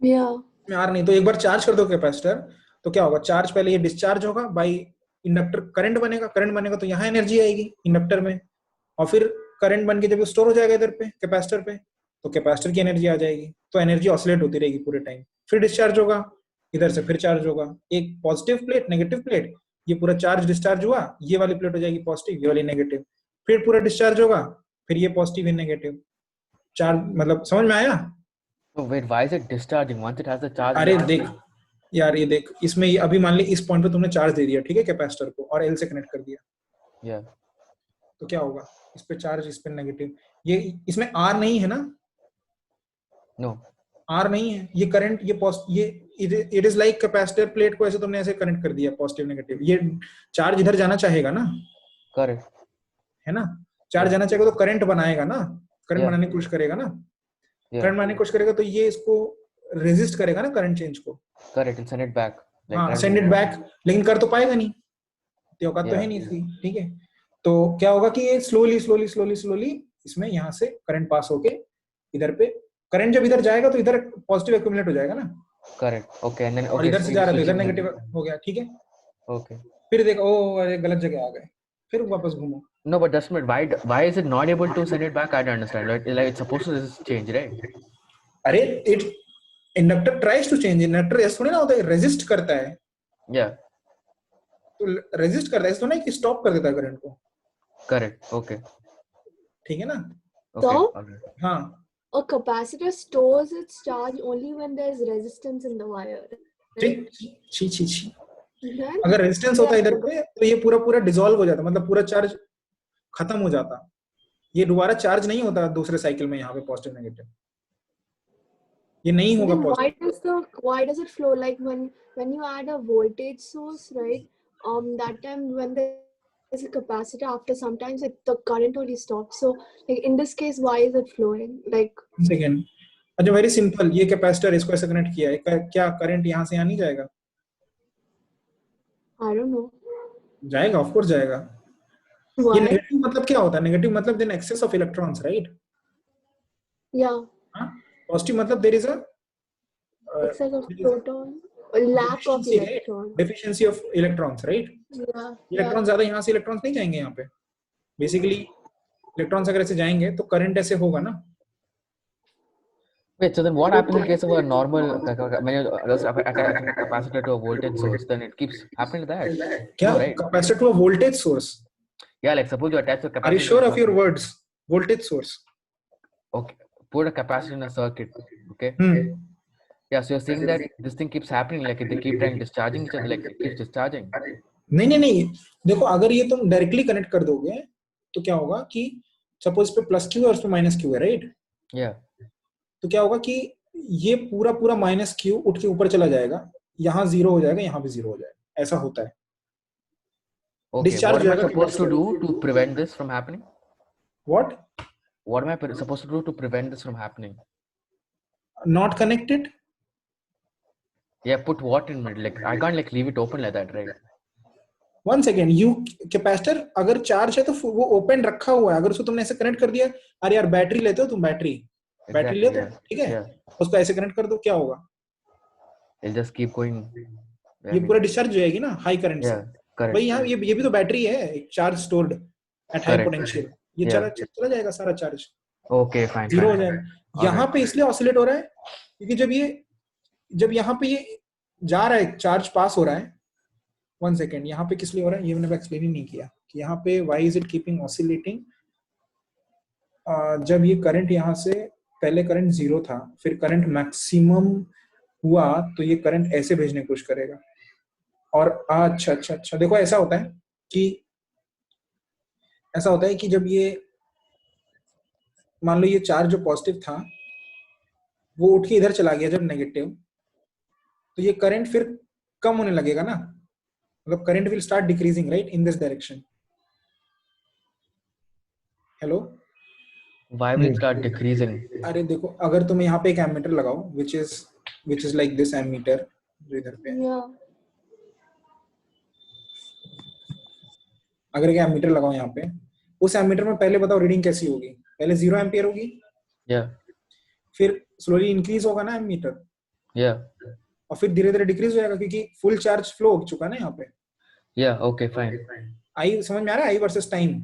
Yeah. इसमें आर नहीं, तो एक बार चार्ज कर दो कैपेसिटर तो क्या होगा? चार्ज पहले ये डिस्चार्ज होगा, बाई इंडक्टर करंट बनेगा. करंट बनेगा तो यहाँ एनर्जी आएगी इंडक्टर में, और फिर करंट बन के जब स्टोर हो जाएगा इधर पे कैपेसिटर पे, तो कैपेसिटर की एनर्जी आ जाएगी. तो एनर्जी ऑसिलेट होती रहेगी पूरे टाइम. फिर डिस्चार्ज होगा, इधर से फिर चार्ज होगा. एक पॉजिटिव प्लेट, नेगेटिव प्लेट, ये पूरा चार्ज डिस्चार्ज हुआ, ये वाली प्लेट हो जाएगी पॉजिटिव, ये वाली नेगेटिव. फिर पूरा डिस्चार्ज होगा, फिर ये पॉजिटिव ये नेगेटिव चार्ज. मतलब समझ में आया? So wait, why is it discharging once it has the charge? अरे देख यार, ये देख, इसमें ये अभी मान ली इस पॉइंट पे तुमने चार्ज दे दिया, ठीक है, कैपेसिटर को, और एल से कनेक्ट कर दिया. Yeah. तो क्या होगा? इस पे चार्ज, इस पे नेगेटिव. ये इसमें आर नहीं है ना. No. आर नहीं है. ये करंट, ये it is like capacitor plate को ऐसे तुमने ऐसे कनेक्ट कर दिया, पॉजिटिव नेगेटिव. ये चार्ज इधर जाना चाहेगा ना. Correct. है ना. चार्ज जाना चाहेगा तो करंट बनाएगा ना. Current Yeah. बनाने की कोशिश करेगा ना. Yeah. करंट बनाने की कोशिश करेगा तो ये इसको रेजिस्ट करेगा ना करंट चेंज को. Correct. And send it back. Like हाँ, that. Send it back. लेकिन कर तो पाएगा नहीं, तो औकात तो है नहीं इसकी. ठीक है. तो क्या होगा कि ये स्लोली इसमें यहाँ से करंट पास होके इधर पे, करंट जब इधर जाएगा तो इधर पॉजिटिव एक्यूमुलेट हो जाएगा ना. Correct. Okay. And then और okay. इधर so से जा रहा है तो इधर switching नेगेटिव the- हो गया. ठीक है. Okay. फिर देखो, ओ अरे गलत जगह आ गए, फिर वापस घूमो. No, but that's not why is it not able to send it back? I don't understand. Like it's supposed to just change, right? अरे it inductor tries to change. Inductor ऐसा थोड़ी ना होता है, रेजिस्ट करता है. Yeah. तो resist करता है, ऐसा तो नहीं कि स्टॉप कर देता है करंट को. Correct. Okay. ठीक है ना. Okay. So- Alright. हाँ. A capacitor stores its charge only when there is resistance in the wire. Right? छी. Then अगर रेजिस्टेंस होता इधर पे तो ये पूरा डिसॉल्व हो जाता, मतलब पूरा चार्ज खत्म हो जाता. ये दोबारा चार्ज नहीं होता दूसरे साइकिल में यहाँ पे पॉजिटिव नेगेटिव. ये नहीं होगा Then positive. why does it flow? Like when you add a voltage source, right? That time when there's a capacitor, after sometimes the current only stops. So like in this case, why is it flowing? Like second, अच्छा very simple, ये capacitor इसको ऐसे connect किया है, क्या current यहाँ से यहाँ नहीं जाएगा? I don't know. जाएगा, ऑफ कोर्स जाएगा। ये Why? नेगेटिव मतलब क्या होता है? नेगेटिव मतलब then excess of electrons, right? Yeah. Positive मतलब there is a Excess of proton, or lack of electron. Deficiency of electrons, right? Yeah. Electron ज्यादा यहाँ से इलेक्ट्रॉन्स नहीं जाएंगे यहाँ पे। बेसिकली इलेक्ट्रॉन्स अगर ऐसे जाएंगे तो करंट ऐसे होगा ना। Wait, so then what happens in case of a normal when you just attach a capacitor to a voltage source, then it keeps happening to that? क्या? No, right? Capacitor to a voltage source? Yeah, like suppose you attach a capacitor. Are you sure of your words? Voltage source. Okay, put a capacitor in a circuit. Okay. Yeah, so you're saying that this thing keeps happening, like they keep trying discharging each other, like it keeps discharging. नहीं, देखो अगर ये तुम directly connect कर दोगे तो क्या होगा कि सपोज पे प्लस क्यू और उस पे माइनस क्यू है, राइट? Yeah. तो क्या होगा कि ये पूरा माइनस क्यू उठ के ऊपर चला जाएगा, यहाँ जीरो हो जाएगा, यहाँ भी जीरो हो जाएगा, ऐसा होता है। Okay, Discharge what am I supposed to do to prevent this from happening? What? What am I supposed to do to prevent this from happening? Not connected? Yeah, put what in middle? Like I can't like leave it open like that, right? One second, you capacitor अगर charge है तो वो open रखा हुआ है, अगर उसको तुमने ऐसे कनेक्ट कर दिया, अरे यार बैटरी लेते हो तुम, बैटरी ले तो ठीक है, उसको ऐसे कनेक्ट कर दो, क्या होगा? It'll just keep going. ये पूरा डिस्चार्ज हो जाएगी ना हाई करंट से। भाई यहाँ ये भी तो बैटरी है, एक charge stored at high potential, ये चला जाएगा सारा चार्ज। ओके फाइन, जीरो हो जाएगा। यहाँ पे इसलिए ऑसिलेट हो रहा है क्योंकि जब यहाँ पे ये जा रहा है, चार्ज पास हो रहा है। वन सेकेंड, यहाँ पे किस लिए हो रहा है ये मैंने एक्सप्लेन ही नहीं किया कि यहाँ पे why is it keeping oscillating. जब ये करंट यहाँ से, पहले करंट जीरो था, फिर करंट मैक्सिमम हुआ तो ये करंट ऐसे भेजने की कोशिश करेगा। और अच्छा देखो ऐसा होता है कि जब ये मान लो ये चार्ज जो पॉजिटिव था वो उठ के इधर चला गया जब नेगेटिव, तो ये करंट फिर कम होने लगेगा ना, मतलब current will start decreasing, right, in this direction. Hello, why will start decreasing? अरे देखो अगर तुम यहाँ पे एक एमीटर लगाओ which is like this ammeter जो इधर पे, अगर एक एमीटर लगाओ यहाँ पे, उस एमीटर में पहले बताओ रीडिंग कैसी होगी? पहले 0 एम्पियर होगी, फिर स्लोली इंक्रीज होगा ना एमीटर, और फिर धीरे धीरे डिक्रीज हो जाएगा क्योंकि फुल चार्ज फ्लो हो चुका है ना यहाँ पे। ओके फाइन, आई समझ में आ रहा है? I versus time.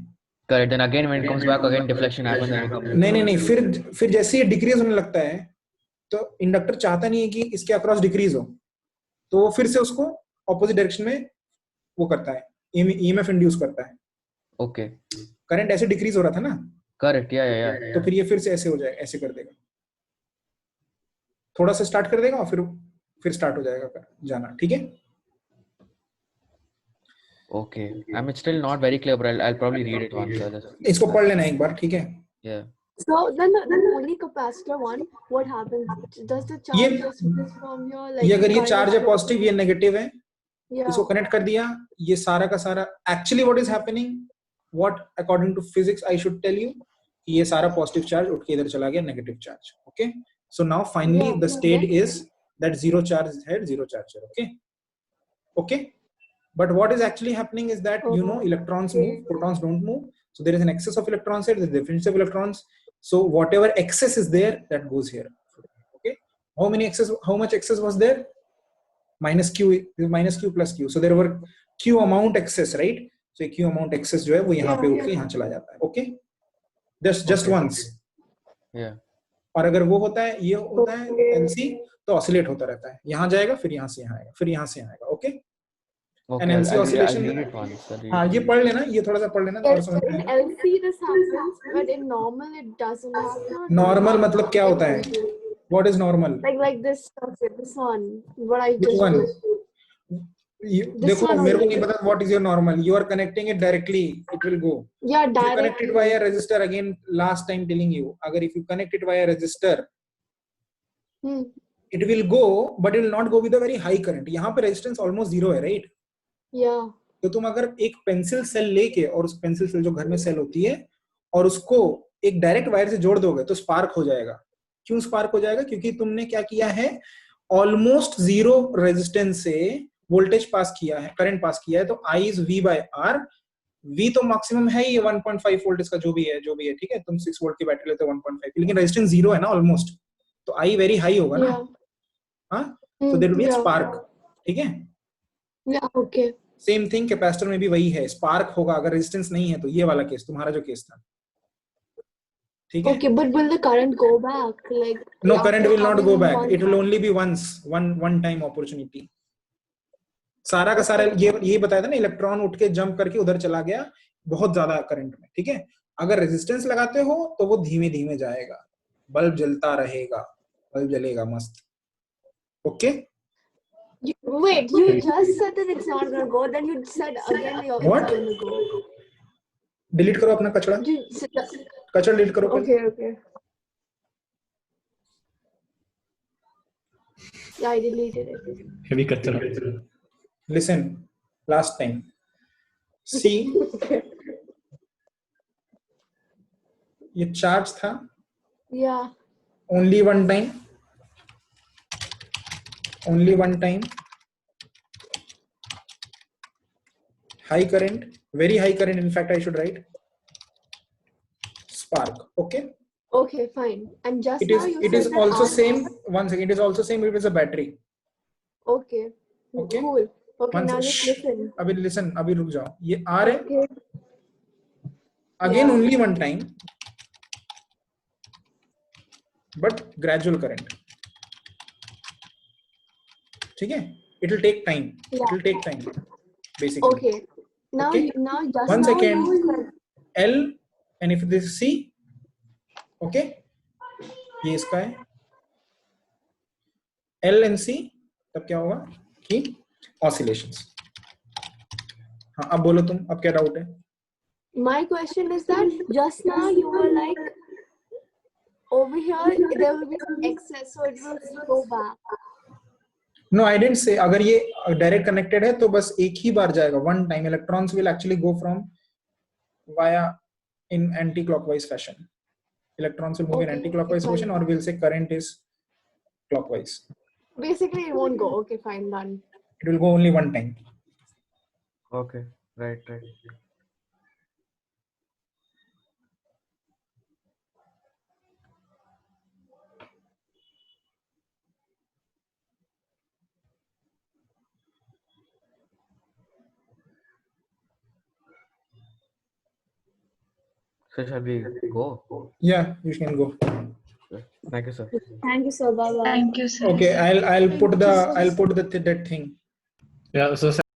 Correct. Then again when it comes back again deflection happens. नहीं, फिर जैसे ये डिक्रीज होने लगता है तो इंडक्टर चाहता नहीं है कि इसके अक्रॉस डिक्रीज हो, तो वो फिर से उसको ऑपोजिट डायरेक्शन में वो करता है, ईएमएफ इंड्यूस करता है। ओके, करंट ऐसे डिक्रीज हो रहा था ना, करेक्ट, या तो फिर ये फिर से ऐसे हो जाएगा, ऐसे कर देगा, थोड़ा सा स्टार्ट कर देगा और फिर स्टार्ट हो जाएगा जाना, ठीक है? Okay, I am still not very clear but I probably read it once. इसको पढ़ लेना एक बार, ठीक है? So then only capacitor one, what happens? Does the charge just switch from here, like ये अगर ये चार्ज है पॉजिटिव, ये नेगेटिव है, Yeah. इसको कनेक्ट कर दिया, ये सारा का सारा actually what is happening, what according to physics I should tell you, कि ये सारा पॉजिटिव चार्ज उठ के इधर चला गया negative charge. Okay, so now finally the state is that zero charge है, जीरो चार्ज है। Okay okay, but what is actually happening is that you know electrons move, protons don't move, so there is an excess of electrons here, there is a difference of electrons, so whatever excess is there that goes here. Okay, how much excess was there? minus q plus q, so there were q amount excess, right? So q amount excess जो है वो यहाँ पे उठ के यहाँ चला जाता है। Okay, just once. और अगर वो होता है, ये होता है LC, तो ऑसिलेट होता रहता है, यहाँ जाएगा फिर यहाँ से यहाँ आएगा, फिर यहाँ से यहाँ आएगा। ओके, and LC oscillation, हाँ ये पढ़ लेना, ये थोड़ा सा पढ़ लेना, थोड़ा समझ लेना। LC this happens, but in normal it doesn't happen. Normal मतलब क्या होता है? What is normal? Like this, okay, this one, what I Which just one? देखो one मेरे को only. नहीं पता what is your normal. You are connecting it directly, it will go. Yeah, If you connect directly. it via resistor, again last time telling you, अगर if you connect it via resistor, It will go, but it will not go with a very high current. यहाँ पे resistance almost zero है, right? Yeah. तो तुम अगर एक pencil cell लेके और उस पेंसिल सेल जो घर में सेल होती है और उसको एक डायरेक्ट वायर से जोड़ दोगे तो स्पार्क हो जाएगा. क्यों स्पार्क हो जाएगा? क्योंकि तुमने क्या किया है, ऑलमोस्ट जीरो रेजिस्टेंस से वोल्टेज पास किया है, करंट पास किया है. तो I is V by R. V तो मैक्सिमम है ही 1.5 वोल्ट इसका जो भी है, ठीक है. तुम 6 वोल्ट की बैटरी लेते हो 1.5, लेकिन रेजिस्टेंस जीरो है ना ऑलमोस्ट, तो I वेरी हाई होगा ना. हाँ, so there will be a spark. ठीक है. Yeah. Okay. Same thing capacitor में भी वही है, स्पार्क होगा अगर रेजिस्टेंस नहीं है. तो ये वाला केस, तुम्हारा जो केस था, ठीक है. Okay, but will the current go back? Like No, current after will not go having back. one It will time? only be one time opportunity. सारा का सारा ये बताया था ना, इलेक्ट्रॉन उठ के जंप करके उधर चला गया बहुत ज्यादा करंट में. ठीक है. अगर रेजिस्टेंस लगाते हो तो वो धीमे धीमे जाएगा, बल्ब जलता रहेगा, बल्ब जलेगा मस्त. Okay. Wait, you just said that it's not gonna go, then you said again it's What? gonna go. Delete करो अपना कचरा, कचरा डिलीट करो. Okay, okay. Yeah, I deleted it. Heavy kachara. Listen, last time. See, ये charge था. Yeah. Only one time. Only one time. High current, very high current. In fact, I should write spark. Okay. Okay, fine. And just It now is. you It said is that also R- same. One second. It is also same if it is a battery. Okay. Okay. Cool. Okay, One now sec. just Shh. listen. अभी listen. अभी रुक जाओ. ये R है. Okay. Again, Yeah. only one time. But gradual current. ठीक है. It will take time. Yeah. It will take time. Basically. Okay. Now, Okay. now just One now second. you said L and if this is C, okay, ये इसका है L and C, तब क्या होगा कि oscillations. हाँ, अब बोलो तुम, अब क्या डाउट है? my question is that just now you were like over here there will be some excess, so it will go back. No, I didn't say. अगर ये direct connected है तो बस एक ही बार जाएगा, one time. Electrons will actually go from via in anti-clockwise fashion. Electrons will move in Okay, anti-clockwise fine. motion, or we'll say current is clockwise. Basically, it won't go. Okay, fine, done. It will go only one time. Okay. Right. So shall we go? Yeah, you can go. Thank you, sir. Thank you, sir. Bye bye. Thank you, sir. Okay, I'll put the that thing. Yeah. So